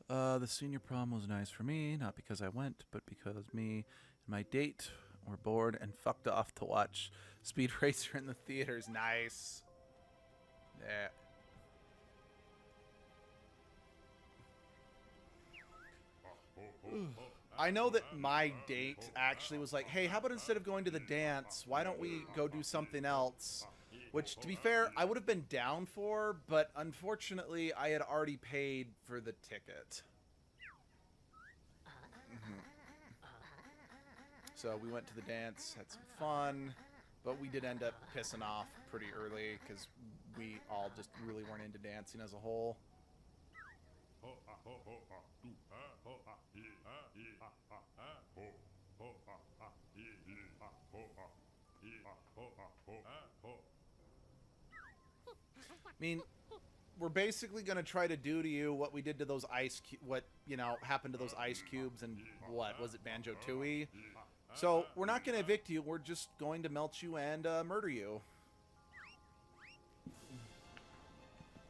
The senior prom was nice for me, not because I went, but because me and my date were bored and fucked off to watch Speed Racer in the theaters. Nice. Yeah. I know that my date actually was like, hey, how about instead of going to the dance, why don't we go do something else? Which, to be fair, I would have been down for, but unfortunately, I had already paid for the ticket. So we went to the dance, had some fun, but we did end up pissing off pretty early because we all just really weren't into dancing as a whole. I mean, we're basically going to try to do to you what we did to those happened to those ice cubes and what, was it Banjo-Tooie? So, we're not going to evict you, we're just going to melt you and murder you.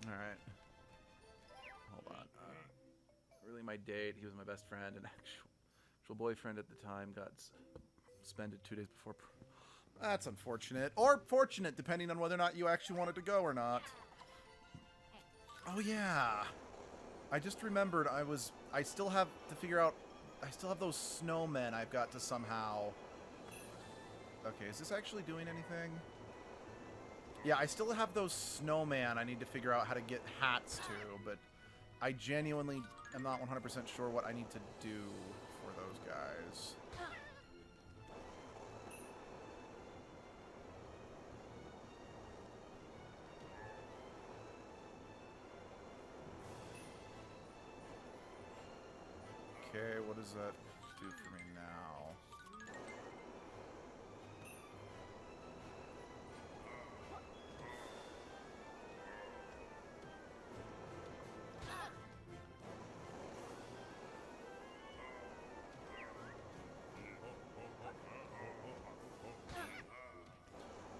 Alright. Hold on. Really my date, he was my best friend, and actual boyfriend at the time got suspended 2 days before. That's unfortunate. Or fortunate, depending on whether or not you actually wanted to go or not. Oh yeah. I just remembered I still have to figure out, I still have those snowmen I've got to somehow. Okay, is this actually doing anything? Yeah, I still have those snowman I need to figure out how to get hats to, but I genuinely am not 100% sure what I need to do for those guys. Okay, what does that do for me now?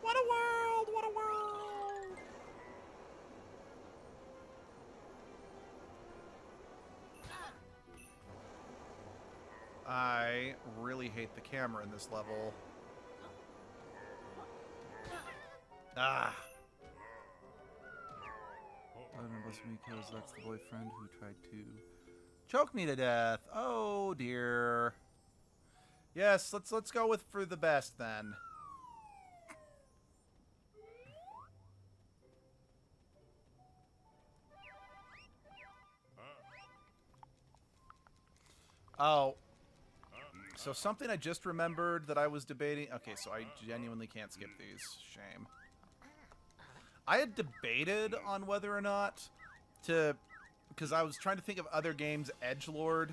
What a world! What a world! I really hate the camera in this level. Ah! Bless me, because that's the boyfriend who tried to choke me to death. Oh dear. Yes, let's go with for the best then. Oh. So something I just remembered that I was debating. Okay, so I genuinely can't skip these. Shame. I had debated on whether or not to, because I was trying to think of other games edgelord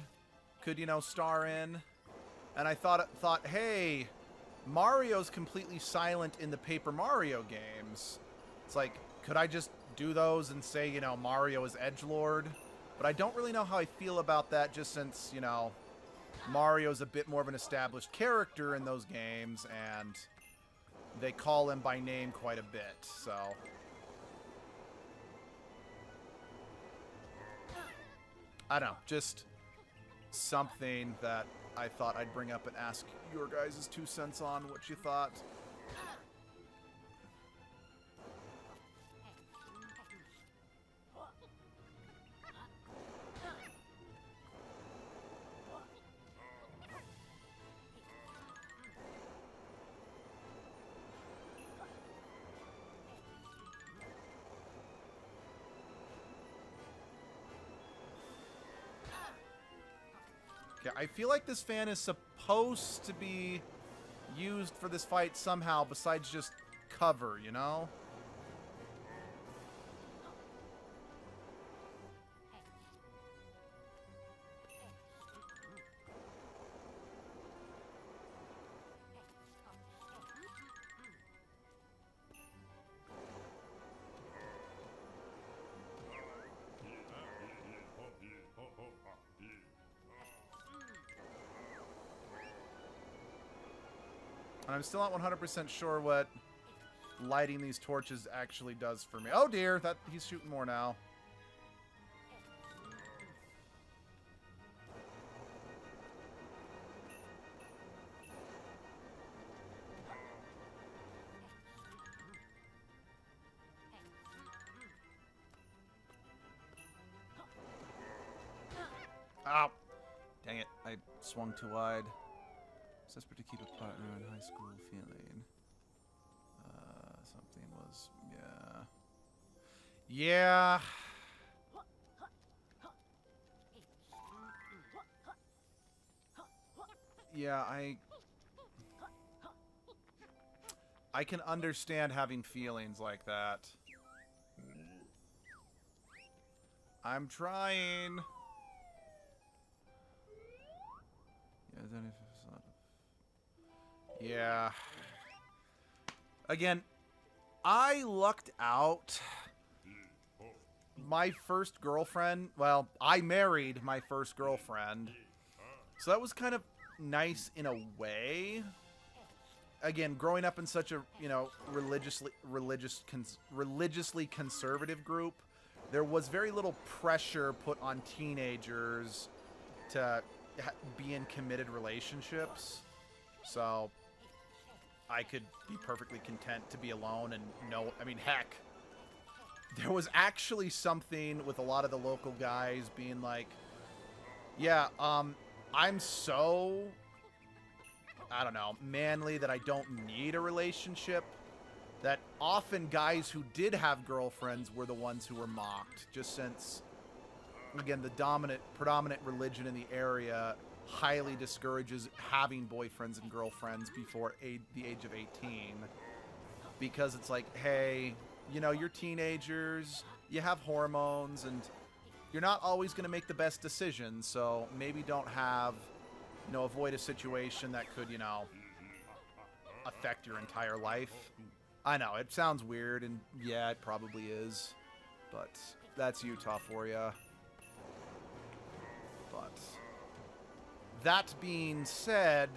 could, you know, star in. And I thought, hey, Mario's completely silent in the Paper Mario games. It's like, could I just do those and say, you know, Mario is edgelord? But I don't really know how I feel about that, just since, you know, Mario's a bit more of an established character in those games, and they call him by name quite a bit, so... I don't know, just something that I thought I'd bring up and ask your guys' 2 cents on what you thought. Yeah, I feel like this fan is supposed to be used for this fight somehow besides just cover, you know? And I'm still not 100% sure what lighting these torches actually does for me. Oh dear, that he's shooting more now. Ow! Dang it, I swung too wide. It's desperate to keep a partner in high school feeling. Something was... Yeah. Yeah, I can understand having feelings like that. I'm trying. Yeah, then if it's not... Yeah. Again, I lucked out. My first girlfriend, well, I married my first girlfriend. So that was kind of nice in a way. Again, growing up in such a, you know, religiously conservative group, there was very little pressure put on teenagers to be in committed relationships. So I could be perfectly content to be alone and no, I mean, heck, there was actually something with a lot of the local guys being like, yeah, I'm so, I don't know, manly that I don't need a relationship. That often guys who did have girlfriends were the ones who were mocked, just since, again, the predominant religion in the area highly discourages having boyfriends and girlfriends before the age of 18. Because it's like, hey, you know, you're teenagers, you have hormones, and you're not always going to make the best decisions, so maybe don't have, you know, avoid a situation that could, you know, affect your entire life. I know, it sounds weird, and yeah, it probably is, but that's Utah for you. But that being said,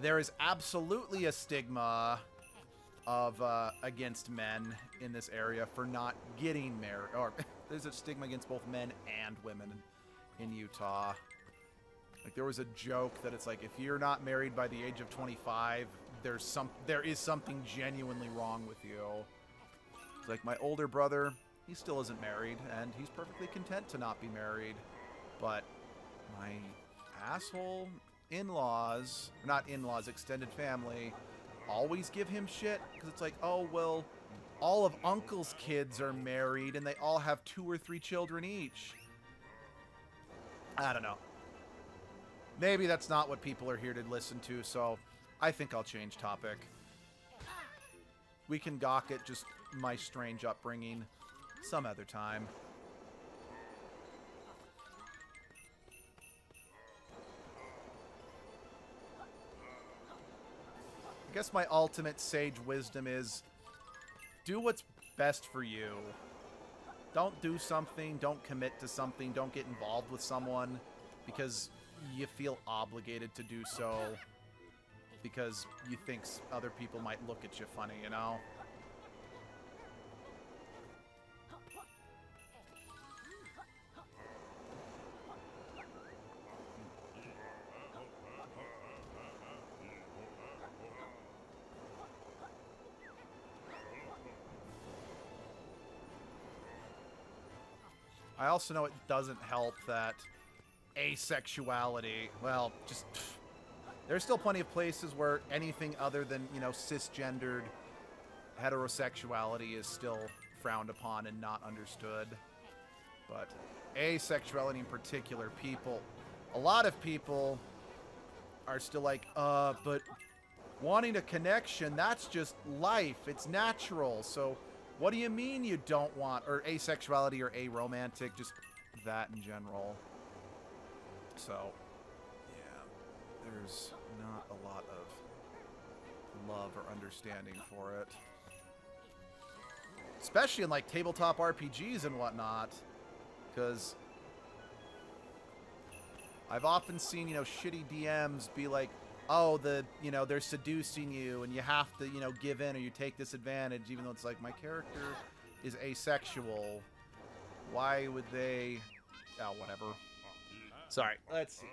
there is absolutely a stigma of against men in this area for not getting married, or there's a stigma against both men and women in Utah. Like, there was a joke that it's like, if you're not married by the age of 25, there is something genuinely wrong with you. It's like, my older brother, he still isn't married, and he's perfectly content to not be married. But my asshole in-laws, not in-laws, extended family, always give him shit, because it's like, oh, well, all of Uncle's kids are married, and they all have 2 or 3 children each. I don't know. Maybe that's not what people are here to listen to, so I think I'll change topic. We can gawk at just my strange upbringing some other time. I guess my ultimate sage wisdom is, do what's best for you. don't do something, don't commit to something, don't get involved with someone because you feel obligated to do so because you think other people might look at you funny, you know? I also know it doesn't help that asexuality, well, just, there's still plenty of places where anything other than, you know, cisgendered heterosexuality is still frowned upon and not understood. But asexuality in particular, a lot of people are still like, but wanting a connection, that's just life. It's natural. So what do you mean you don't want, or asexuality or aromantic, just that in general. So, yeah, there's not a lot of love or understanding for it. Especially in, like, tabletop RPGs and whatnot. Because I've often seen, you know, shitty DMs be like, oh, you know, they're seducing you and you have to, you know, give in or you take this advantage, even though it's like, my character is asexual. Why would they... Oh, whatever. Sorry, let's see.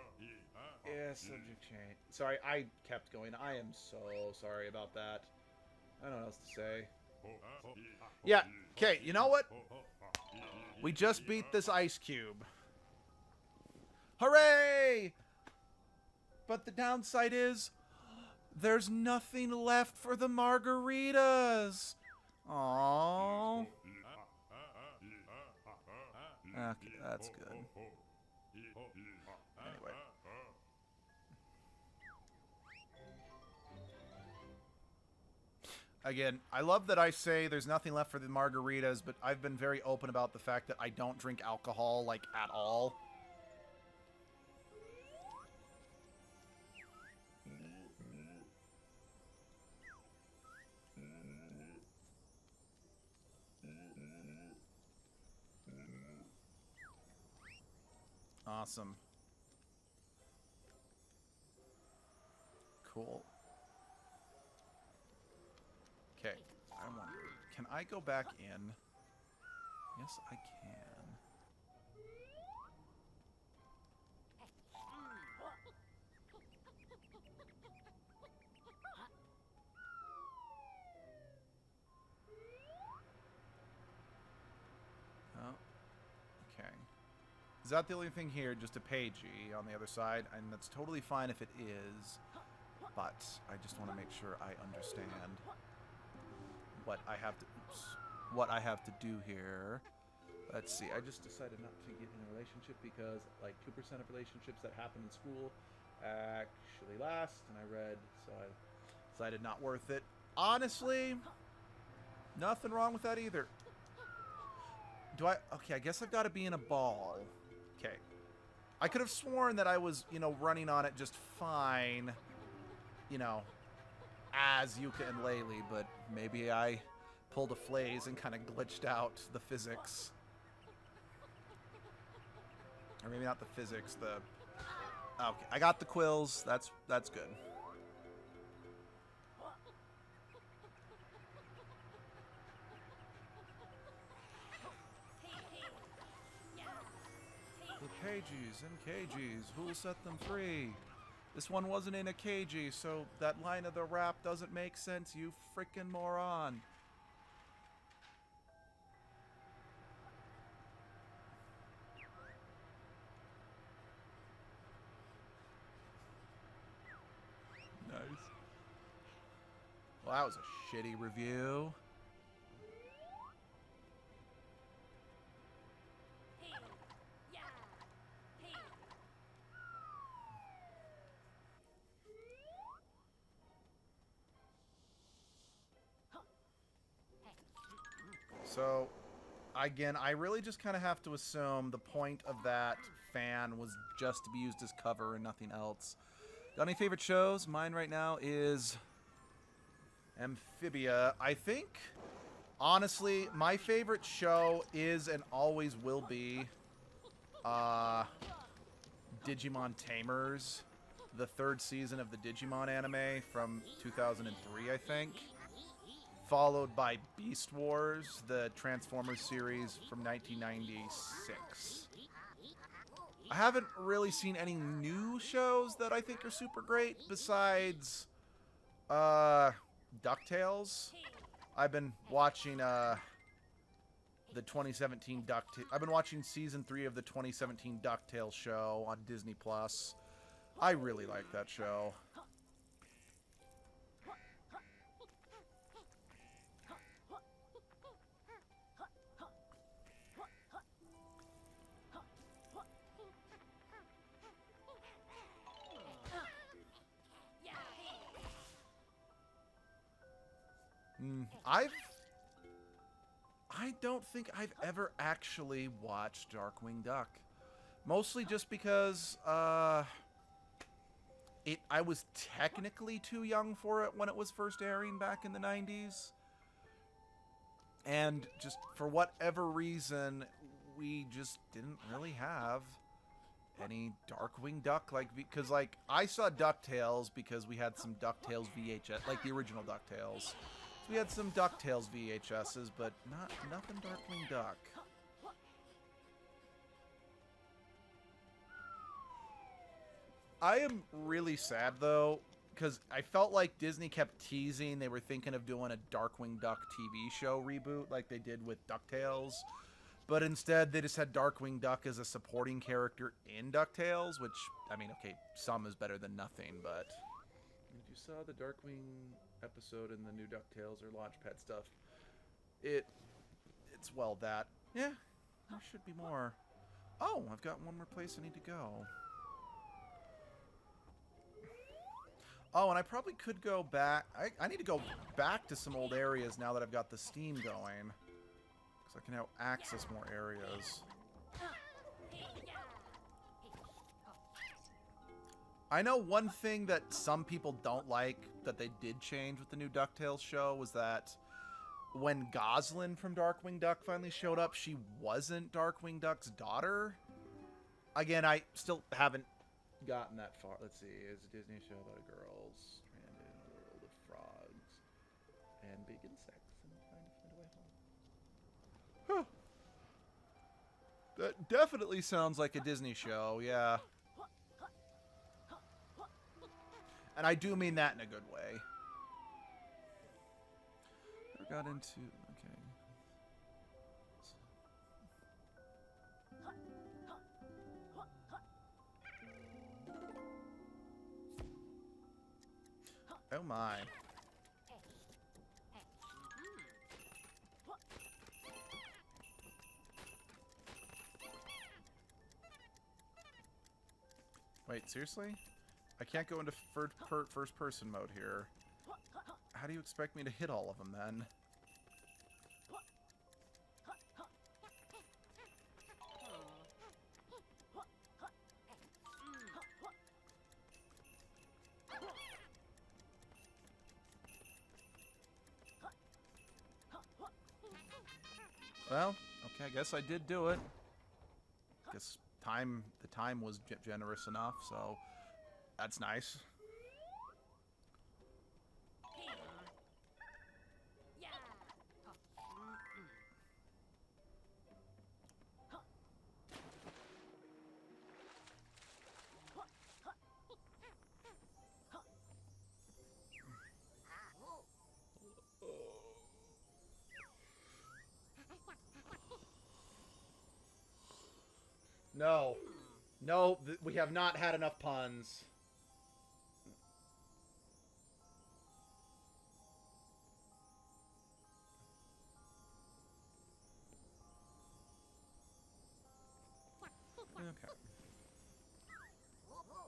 Yeah, subject change. Sorry, I kept going. I am so sorry about that. I don't know what else to say. Yeah, okay, you know what? We just beat this ice cube. Hooray! But the downside is, there's nothing left for the margaritas. Aww. Okay, that's good. Anyway. Again, I love that I say there's nothing left for the margaritas, but I've been very open about the fact that I don't drink alcohol, like, at all. Awesome. Cool. Okay, I wonder, can I go back in? Yes, I can. Oh, okay. Is that the only thing here? Just a pagey on the other side? And that's totally fine if it is. But I just want to make sure I understand what I have to do here. Let's see. I just decided not to get in a relationship because like 2% of relationships that happen in school actually last, and I read, so I decided not worth it. Honestly, nothing wrong with that either. Okay, I guess I've got to be in a ball. Okay. I could have sworn that I was, you know, running on it just fine, you know, as Yooka and Laylee, but maybe I pulled a Flaze and kind of glitched out the physics. Or maybe not the physics, the... Okay, I got the quills. That's good. The cages and cages, who'll set them free? This one wasn't in a cagey, so that line of the rap doesn't make sense, you frickin' moron. Nice. Well, that was a shitty review. So, again, I really just kind of have to assume the point of that fan was just to be used as cover and nothing else. Got any favorite shows? Mine right now is Amphibia. I think Honestly, my favorite show is and always will be Digimon Tamers, the third season of the Digimon anime from 2003, I think. Followed by Beast Wars, the Transformers series from 1996. I haven't really seen any new shows that I think are super great besides DuckTales. I've been watching the 2017 DuckTales. I've been watching season 3 of the 2017 DuckTales show on Disney Plus. I really like that show. I don't think I've ever actually watched Darkwing Duck. Mostly just because, I was technically too young for it when it was first airing back in the 90s. And just for whatever reason, we just didn't really have any Darkwing Duck, because I saw DuckTales because we had some DuckTales VHS, like the original DuckTales. So we had some DuckTales VHSs, but nothing Darkwing Duck. I am really sad though, because I felt like Disney kept teasing they were thinking of doing a Darkwing Duck TV show reboot like they did with DuckTales. But instead, they just had Darkwing Duck as a supporting character in DuckTales, which, I mean, okay, some is better than nothing, but... If you saw the Darkwing episode in the new DuckTales or Launchpad stuff, it's, well, that. Yeah, there should be more. Oh, I've got one more place I need to go. Oh, and I probably could go back. I need to go back to some old areas now that I've got the Steam going. I can now access more areas. I know one thing that some people don't like that they did change with the new DuckTales show was that when Goslin from Darkwing Duck finally showed up, she wasn't Darkwing Duck's daughter. Again, I still haven't gotten that far. Let's see. It's a Disney show about a girl stranded in a world of frogs and big insects. Huh. That definitely sounds like a Disney show, yeah. And I do mean that in a good way. Never got into... Okay. Oh my. Wait, seriously? I can't go into first-person mode here. How do you expect me to hit all of them, then? Well, okay, I guess I did do it. Guess the time was generous enough, so that's nice. No. No, we have not had enough puns. Okay. Oh, crap.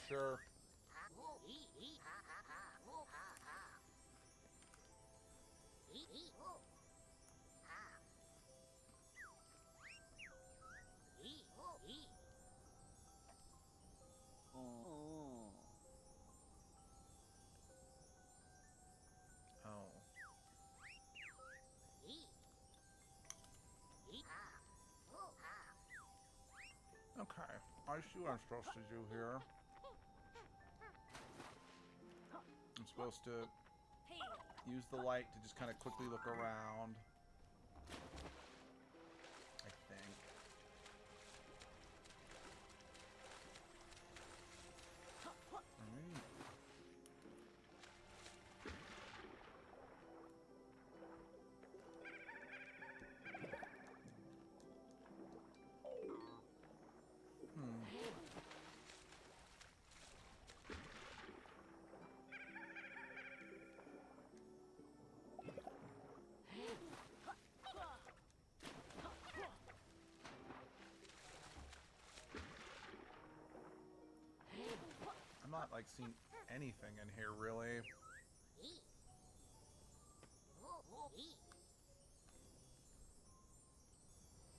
Sure. I see what I'm supposed to do here. I'm supposed to use the light to just kind of quickly look around. I think. Alright. I'm not like seeing anything in here really.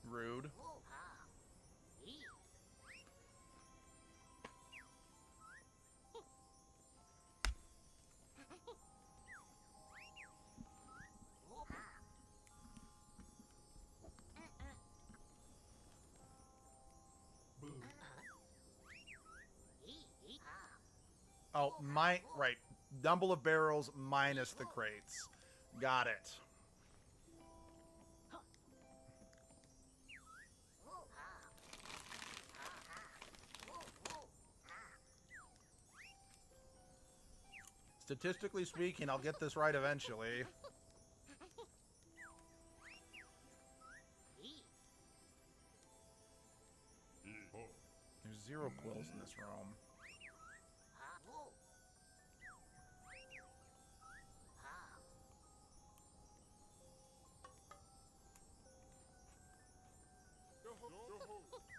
Rude. Oh, right. Number of barrels minus the crates. Got it. Statistically speaking, I'll get this right eventually. There's 0 quills in this room.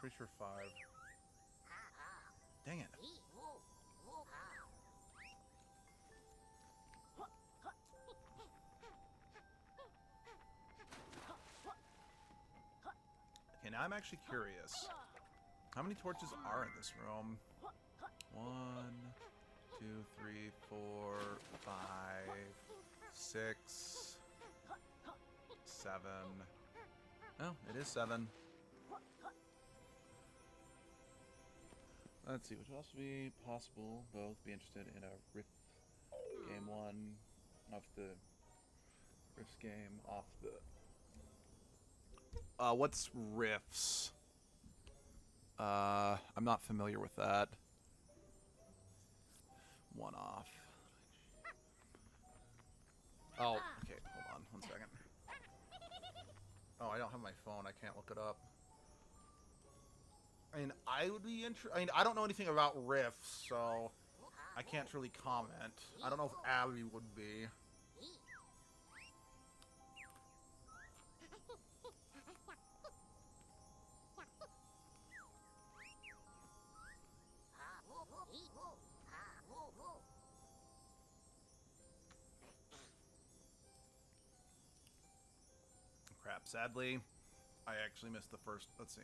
Pretty sure 5. Dang it. Okay, now I'm actually curious. How many torches are in this room? 1, 2, 3, 4, 5, 6, 7. Oh, it is 7. Let's see, which would also be possible. Both be interested in a Rift game 1 off the Rifts game off the. What's Rifts? I'm not familiar with that. 1 off. Oh, okay, hold on 1 second. Oh, I don't have my phone. I can't look it up. I mean, I would be interested. I mean, I don't know anything about Rifts, so I can't really comment. I don't know if Abby would be. Crap. Sadly, I actually missed the first. Let's see.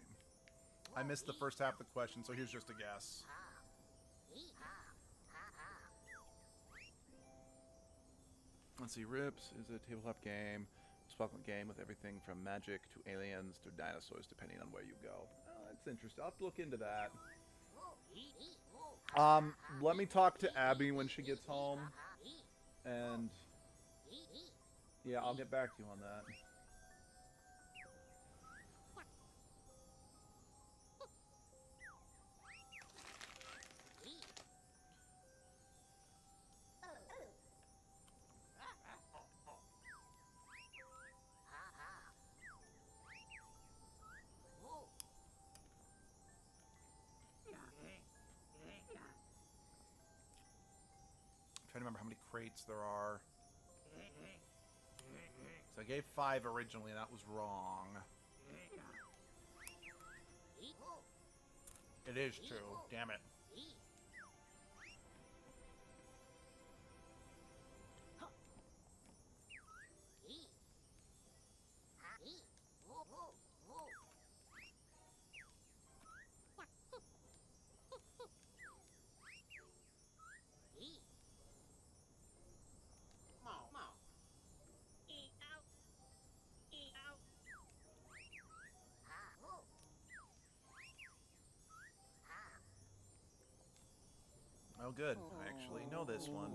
I missed the first half of the question, so here's just a guess. Let's see. Rips is a tabletop game. Spellbook game with everything from magic to aliens to dinosaurs, depending on where you go. Oh, that's interesting. I'll have to look into that. Let me talk to Abby when she gets home. And yeah, I'll get back to you on that. Trying to remember how many crates there are. So I gave 5 originally, and that was wrong. It is 2. Damn it. Oh, good. I actually know this one.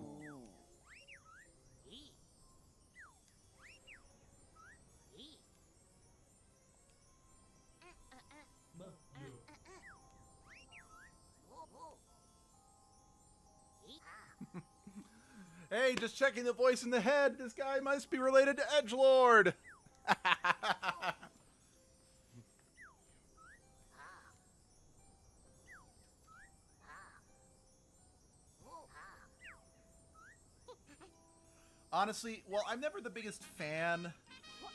Hey, just checking the voice in the head. This guy must be related to Edgelord. Honestly, well, I'm never the biggest fan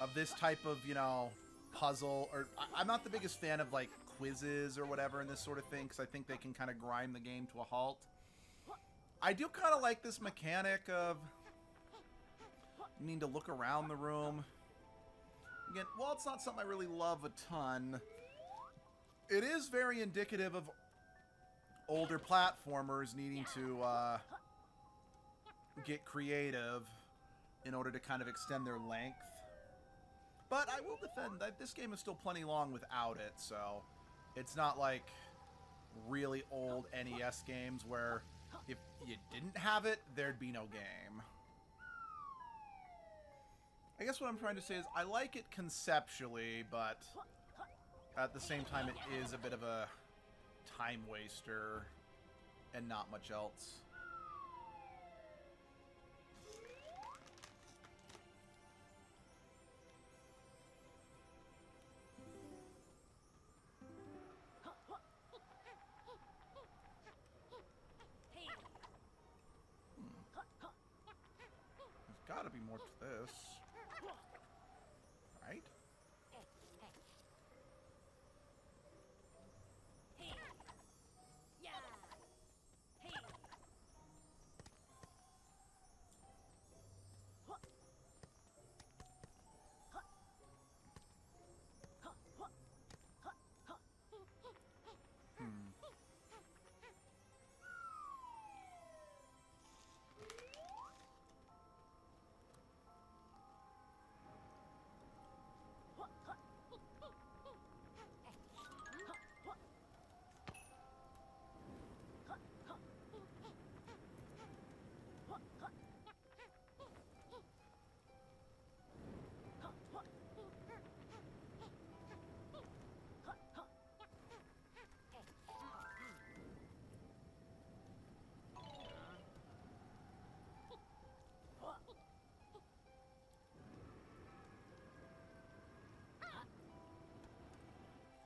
of this type of, you know, puzzle, or I'm not the biggest fan of, like, quizzes or whatever and this sort of thing, because I think they can kind of grind the game to a halt. I do kind of like this mechanic of you need to look around the room. Again, while it's not something I really love a ton, it is very indicative of older platformers needing to get creative in order to kind of extend their length. But I will defend that this game is still plenty long without it, so it's not like really old NES games where if you didn't have it, there'd be no game. I guess what I'm trying to say is I like it conceptually, but at the same time it is a bit of a time waster and not much else. There's gotta be more to this. Right?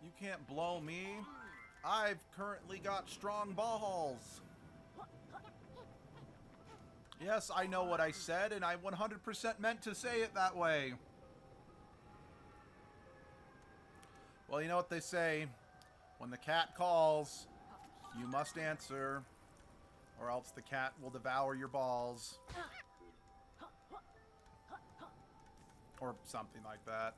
You can't blow me. I've currently got strong balls. Yes, I know what I said, and I 100% meant to say it that way. Well, you know what they say. When the cat calls, you must answer, or else the cat will devour your balls. Or something like that.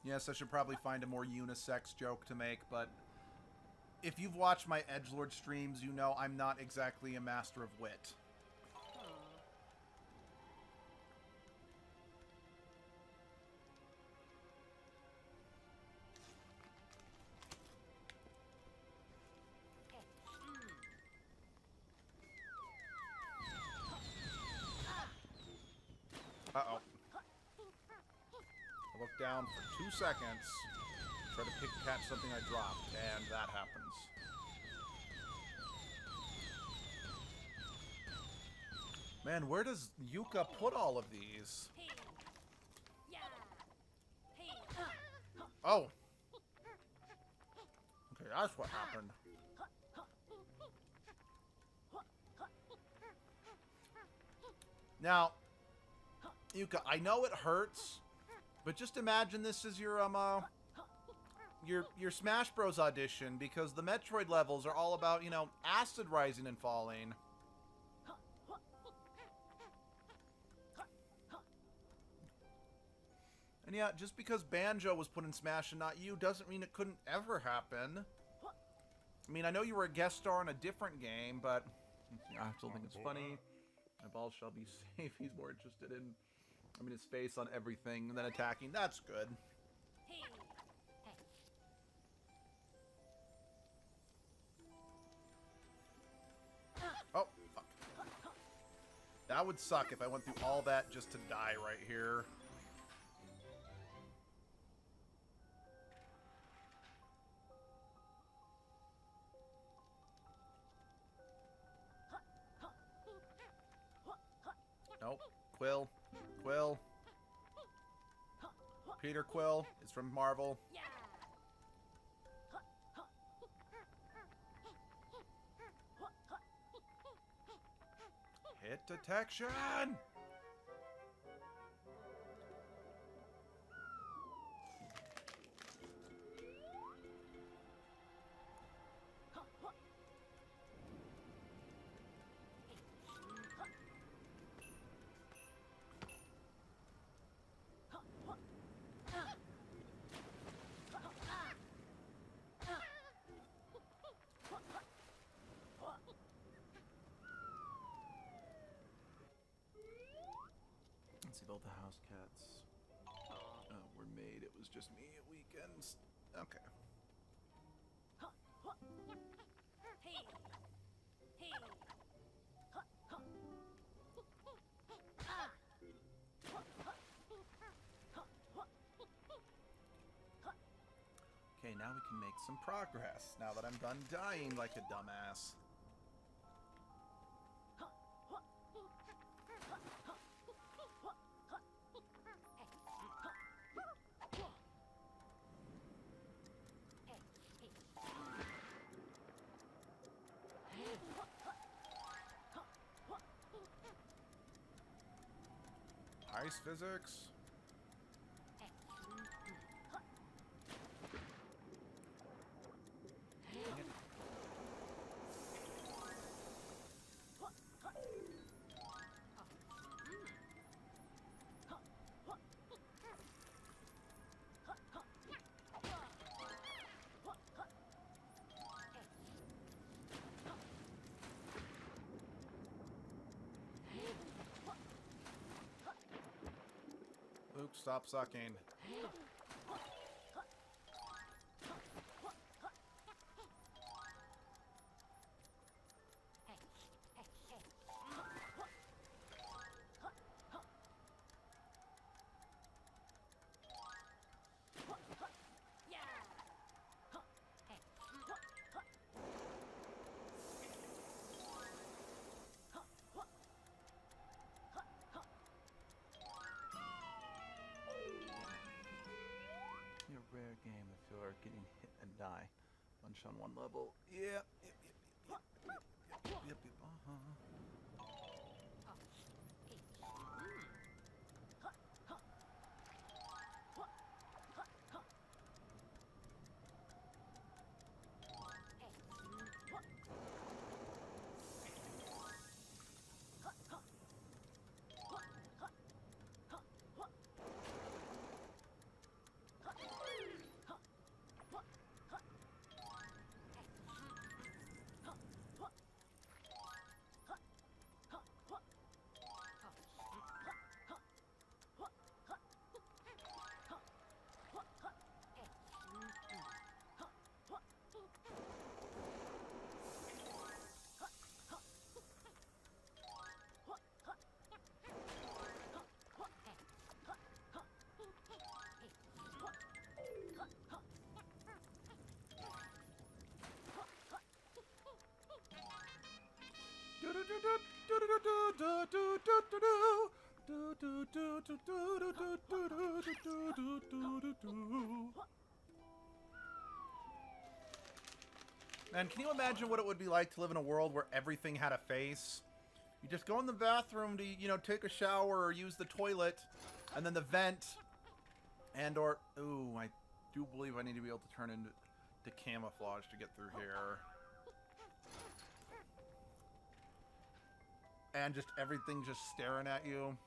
Yes, I should probably find a more unisex joke to make, but if you've watched my Edgelord streams, you know I'm not exactly a master of wit. Uh-oh. I look down for 2 seconds, try to catch something I dropped, and that happens. Man, where does Yooka put all of these? Oh! Okay, that's what happened. Now, Yooka, I know it hurts, but just imagine this is your Smash Bros. Audition, because the Metroid levels are all about, you know, acid rising and falling. And yeah, just because Banjo was put in Smash and not you doesn't mean it couldn't ever happen. I mean, I know you were a guest star in a different game, but I still think it's funny. My balls shall be safe. He's more interested in, I mean, his face on everything than attacking. That's good. That would suck if I went through all that just to die right here. Nope. Quill. Quill. Peter Quill is from Marvel. Hit detection! Let's see about the house cats. Were made. It was just me at weekends. Okay. Okay, now we can make some progress. Now that I'm done dying like a dumbass. Ice physics. Luke, stop sucking. Rare game if you're getting hit and die. Bunch on one level. Yep. Man, can you imagine what it would be like to live in a world where everything had a face? You just go in the bathroom to, you know, take a shower or use the toilet, and then the vent, and or... Ooh, I do believe I need to be able to turn into camouflage to get through here. And just everything just staring at you.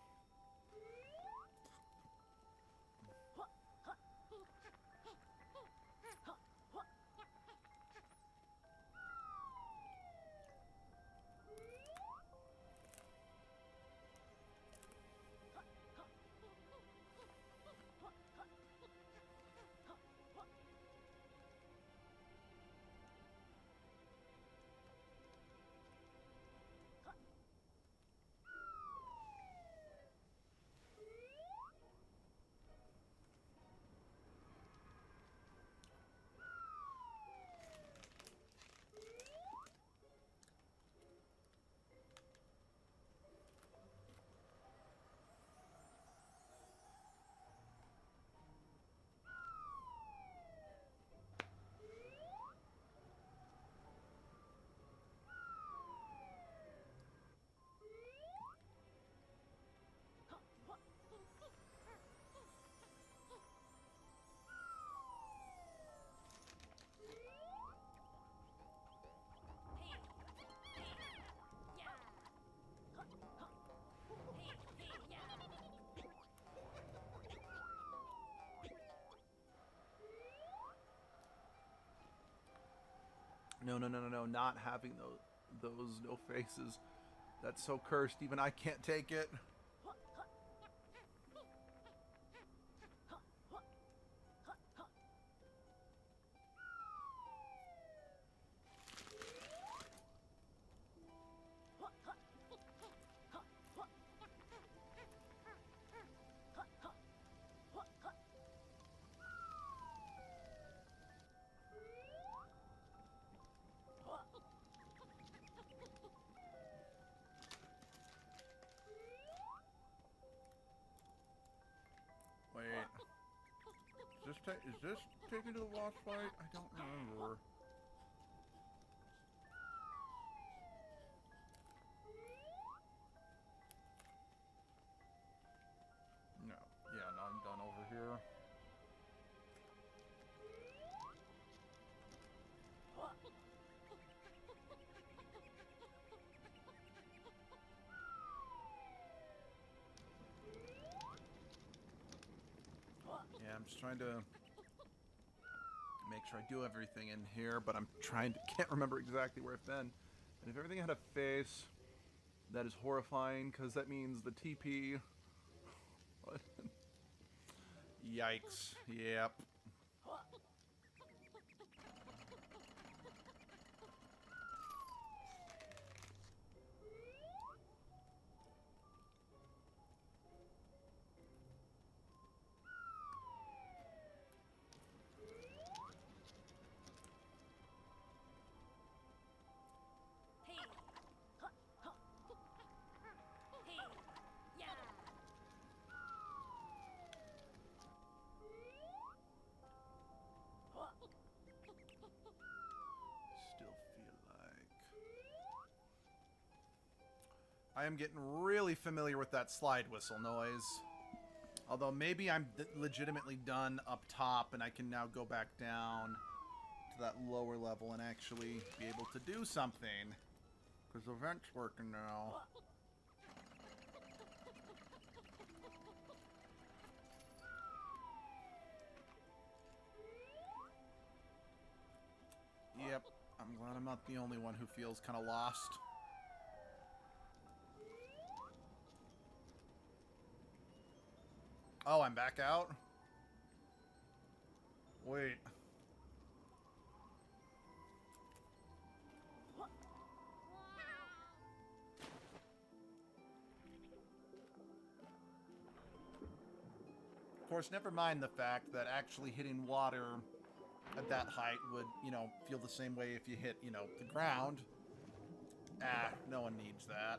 No, no, no, no, no. Not having those no faces. That's so cursed. Even I can't take it. Wait. Is this taken to the boss fight? I don't remember. No. Yeah, no, I'm done over here. Yeah, I'm just trying to make sure I do everything in here, but I'm can't remember exactly where I've been. And if everything had a face, that is horrifying, because that means the TP... What? Yikes. Yep. Still feel like... I am getting really familiar with that slide whistle noise. Although maybe I'm legitimately done up top and I can now go back down to that lower level and actually be able to do something. Because the vent's working now. Yep, I'm glad I'm not the only one who feels kind of lost. Oh, I'm back out? Wait. Of course, never mind the fact that actually hitting water at that height would, you know, feel the same way if you hit, you know, the ground. Ah, no one needs that.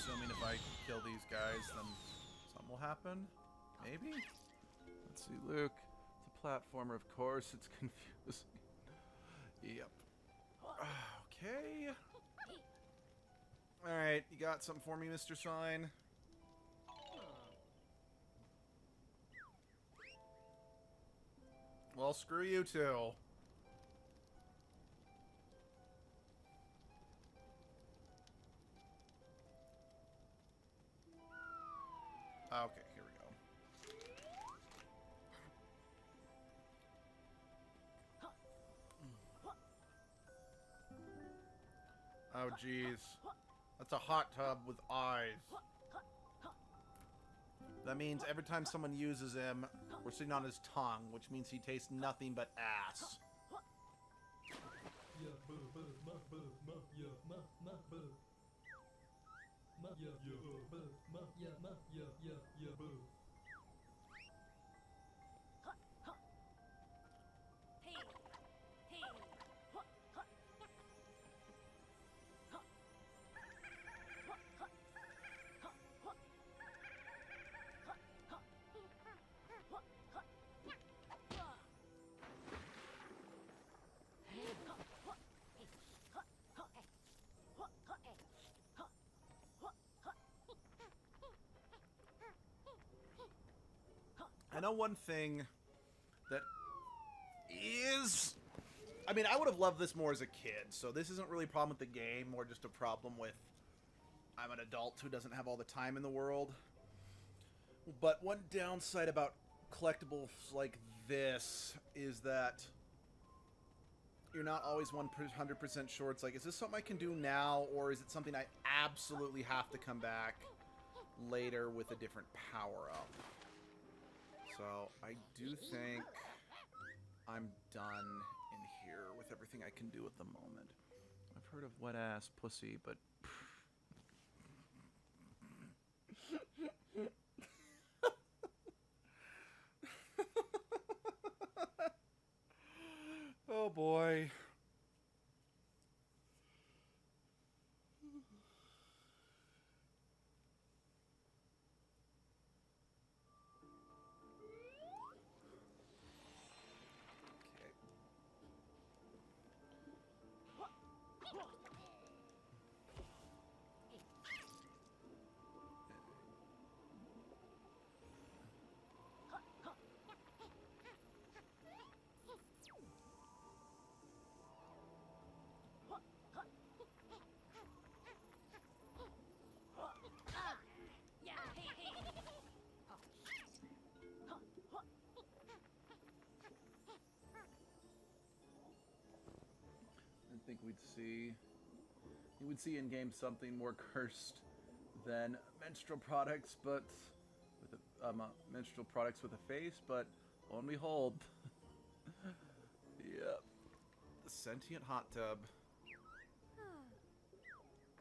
Assuming if I kill these guys, then something will happen? Maybe? Let's see, Luke. It's a platformer, of course. It's confusing. Yep. Okay. Alright, you got something for me, Mr. Sign? Well, screw you too. Okay, here we go. Oh, jeez. That's a hot tub with eyes. That means every time someone uses him, we're sitting on his tongue, which means he tastes nothing but ass. know one thing that is... I mean, I would have loved this more as a kid, so this isn't really a problem with the game, more just a problem with... I'm an adult who doesn't have all the time in the world. But one downside about collectibles like this is that you're not always 100% sure. It's like, is this something I can do now, or is it something I absolutely have to come back later with a different power-up? So, I do think I'm done in here with everything I can do at the moment. I've heard of wet-ass pussy, but... Oh boy. I think you would see in game something more cursed than menstrual products, but with a, menstrual products with a face. But lo and behold, yep, the sentient hot tub.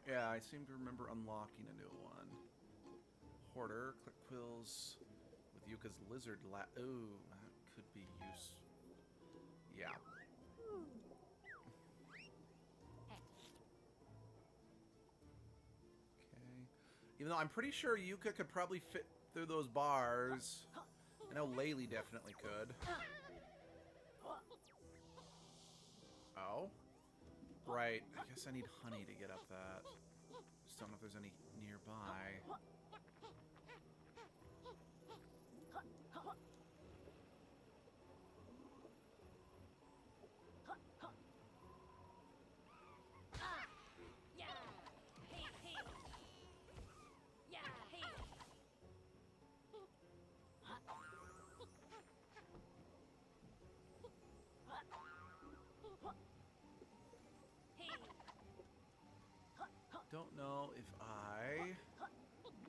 Yeah, I seem to remember unlocking a new one. Hoarder, click quills with Yooka's lizard ooh, that could be useful. Yeah. Even though I'm pretty sure Yooka could probably fit through those bars. I know Laylee definitely could. Oh? Right. I guess I need honey to get up that. Just don't know if there's any nearby. Don't know if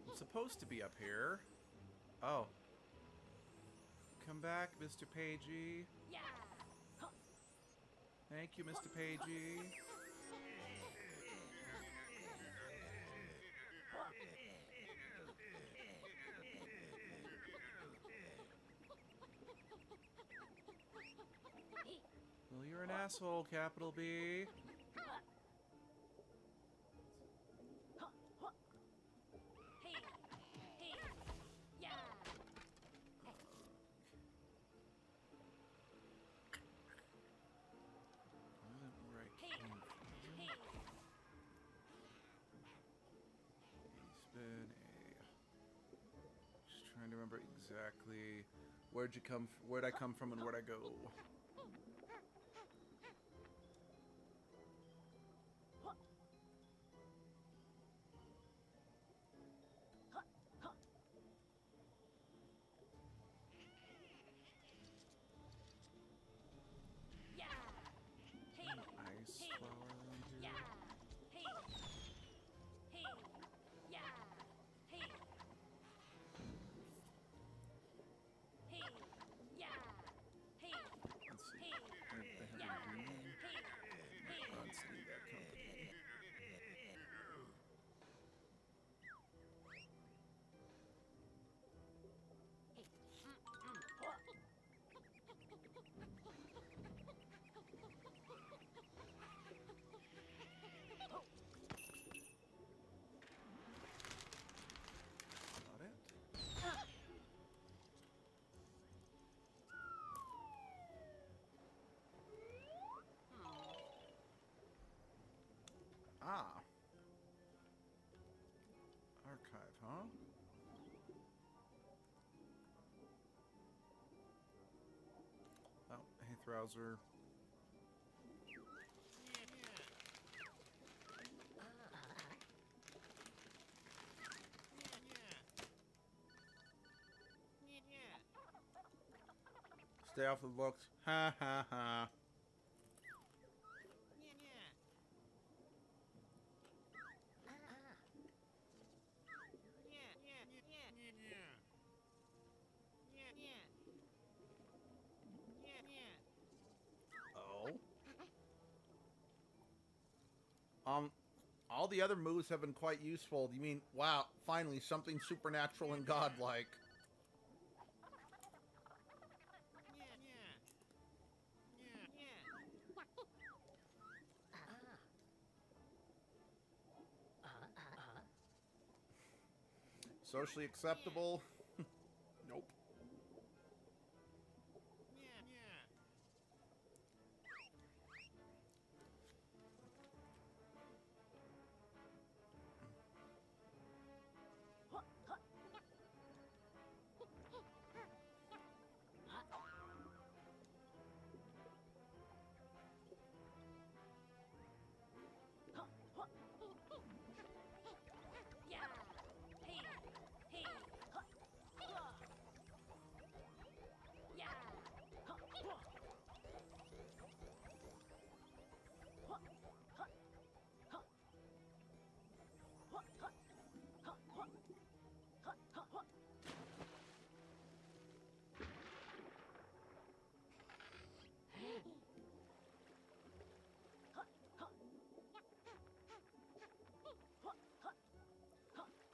I'm supposed to be up here. Oh. Come back, Mr. Pagey. Thank you, Mr. Pagey. Well, you're an asshole, capital B. Just trying to remember exactly where'd I come from and where'd I go. Ice flower around here. Let's see. They have a green. Let's leave that company. Ah. Archive, huh? Rouser. Stay off the books. Ha ha ha. Oh. All the other moves have been quite useful. You mean, wow, finally something supernatural and godlike. Socially acceptable? Nope.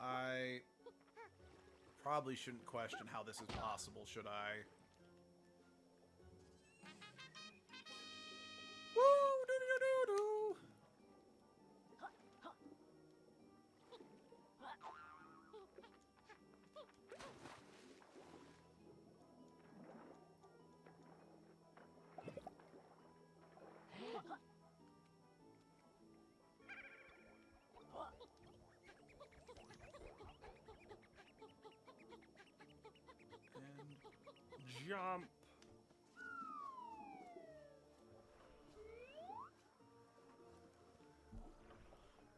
I probably shouldn't question how this is possible, should I? Woo! Doo-doo-doo-doo! And jump.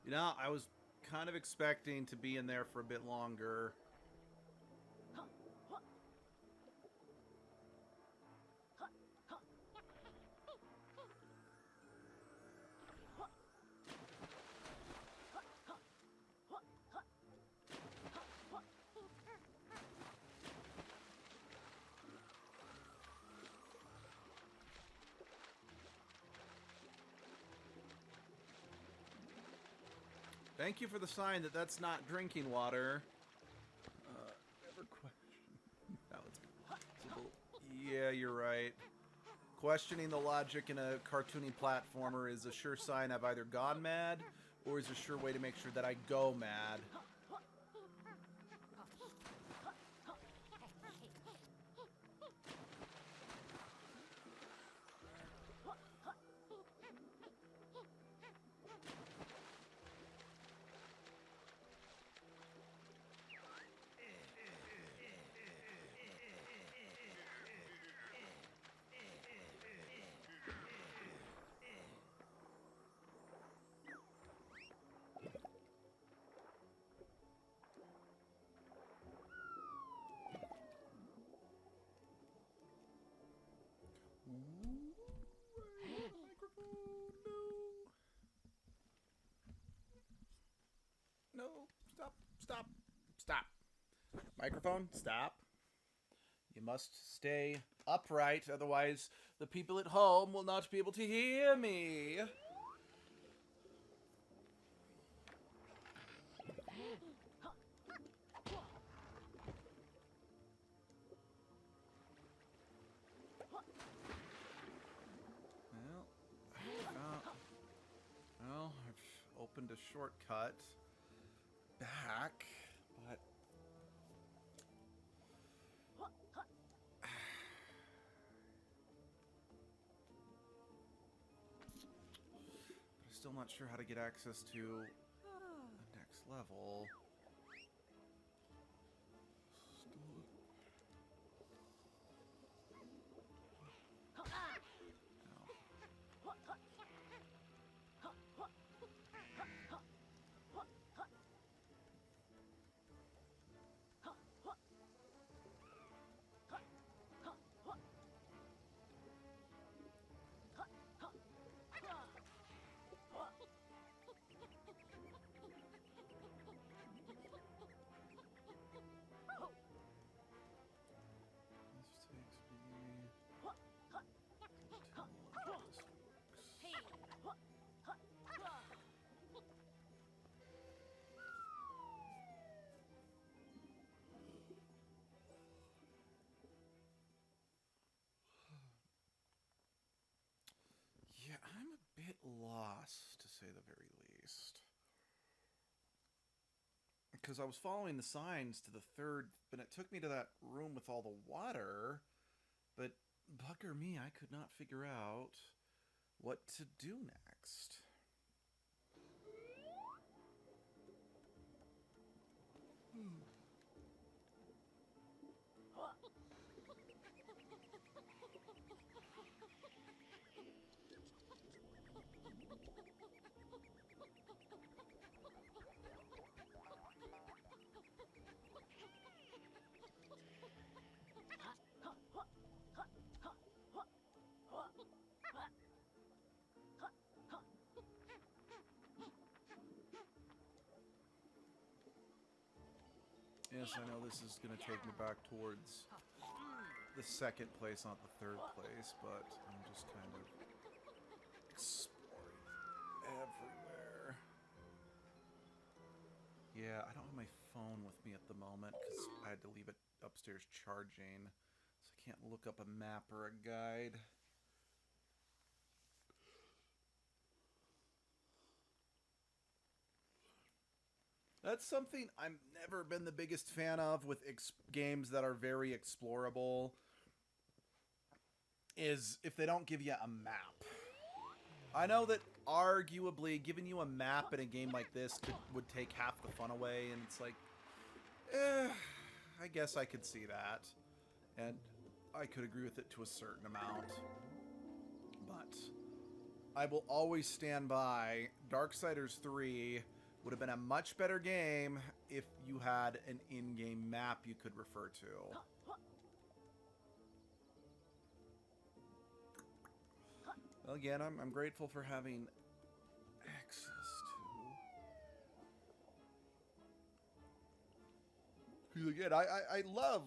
You know, I was kind of expecting to be in there for a bit longer. Thank you for the sign that that's not drinking water. Never question. Now it's possible. Yeah, you're right. Questioning the logic in a cartoony platformer is a sure sign I've either gone mad, or is a sure way to make sure that I go mad. No, stop, stop, stop. Microphone, stop. You must stay upright, otherwise the people at home will not be able to hear me. Well, I've opened a shortcut back, but I'm still not sure how to get access to the next level. lost, to say the very least. Because I was following the signs to the third, but it took me to that room with all the water. But bugger me, I could not figure out what to do next. Yes, I know this is going to take me back towards the second place, not the third place, but I'm just kind of exploring everywhere. Yeah, I don't have my phone with me at the moment because I had to leave it upstairs charging, so I can't look up a map or a guide. That's something I've never been the biggest fan of with games that are very explorable, is if they don't give you a map. I know that arguably giving you a map in a game like this would take half the fun away, and it's like, I guess I could see that. And I could agree with it to a certain amount. But I will always stand by Darksiders 3 would have been a much better game if you had an in-game map you could refer to. Well, again, I'm grateful for having access to... Again, I love,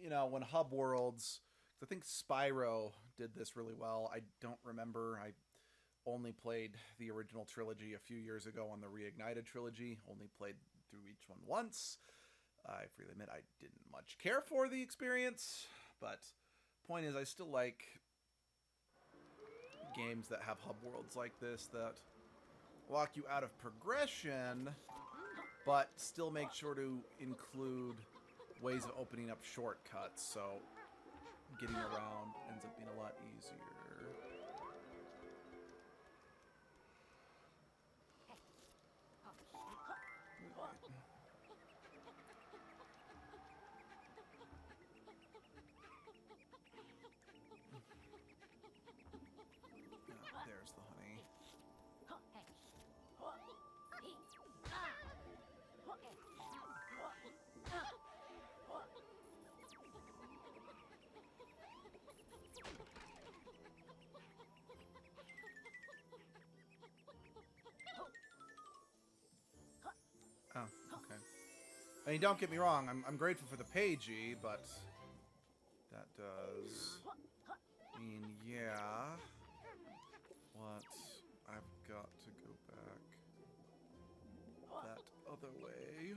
you know, when hub worlds... I think Spyro did this really well. I don't remember. I only played the original trilogy a few years ago on the Reignited trilogy. Only played through each one once. I freely admit I didn't much care for the experience. But point is, I still like games that have hub worlds like this that lock you out of progression, but still make sure to include ways of opening up shortcuts, so getting around ends up being a lot easier. Oh, there's the honey. Oh, okay. I mean, don't get me wrong, I'm grateful for the pagey, but that does mean, yeah, what, I've got to go back that other way.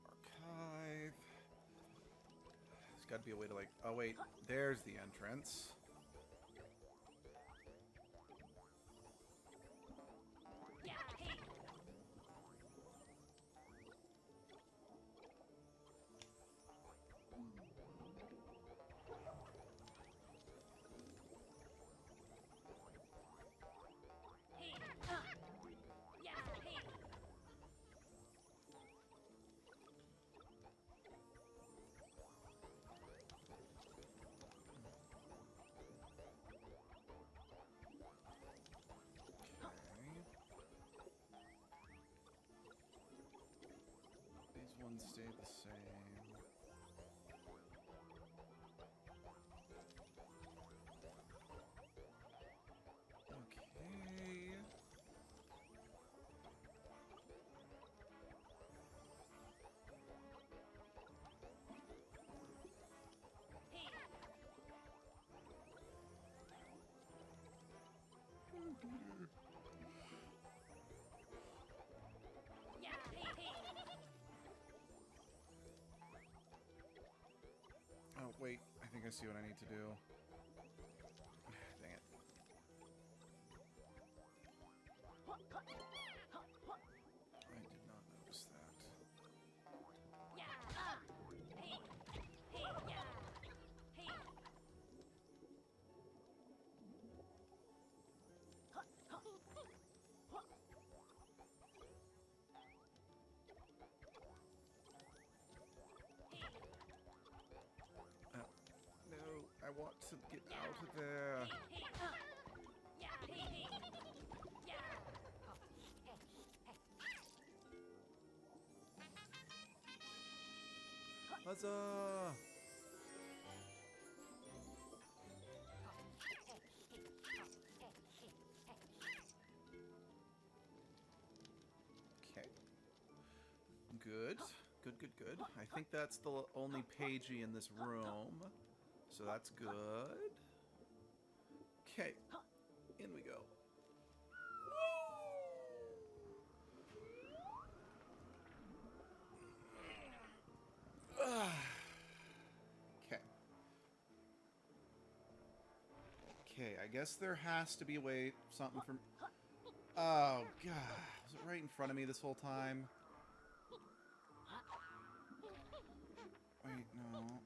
Archive. There's got to be a way to, like... Oh, wait. There's the entrance. one stayed the same. Okay. Oh, wait. I think I see what I need to do. Dang it. I did not notice that. No, I want to get out of there. Huzzah! Okay. Good. Good, good, good. I think that's the only pagey in this room. So that's good. Okay. In we go. Okay. Okay, I guess there has to be a way, something from... Oh, God. Was it right in front of me this whole time? Wait, no.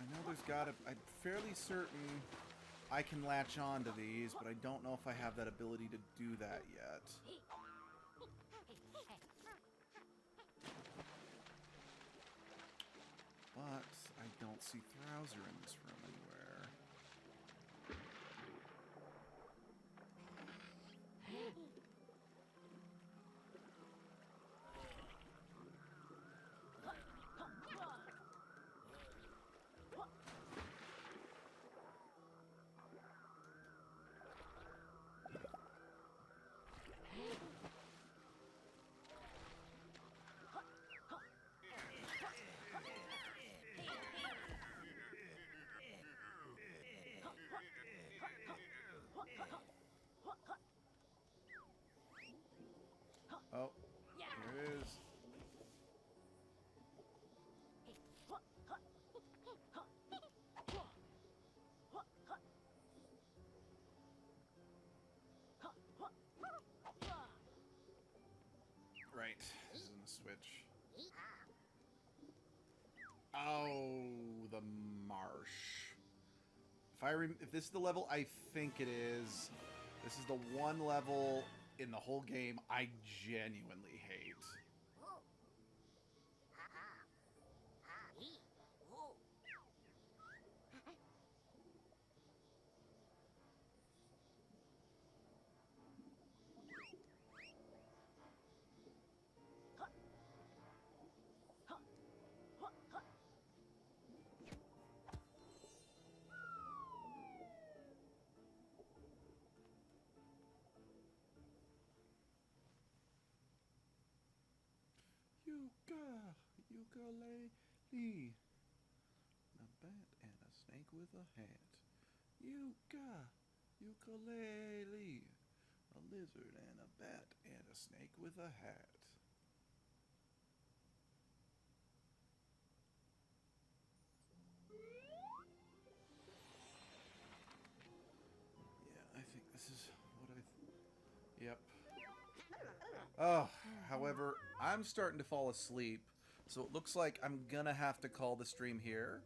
I know there's gotta... I'm fairly certain I can latch on to these, but I don't know if I have that ability to do that yet. But I don't see Throwser in this room anywhere. Oh, here it is. Right, this isn't a switch. Oh, the marsh. If this is the level I think it is, this is the one level in the whole game I genuinely hate. Yooka Laylee. A bat and a snake with a hat. Yooka Laylee. A lizard and a bat and a snake with a hat. Yeah, I think this is what Yep. Oh, however, I'm starting to fall asleep, so it looks like I'm gonna have to call the stream here.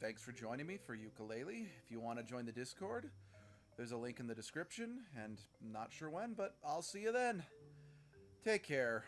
Thanks for joining me for Yooka Laylee. If you want to join the Discord, there's a link in the description, and not sure when, but I'll see you then. Take care.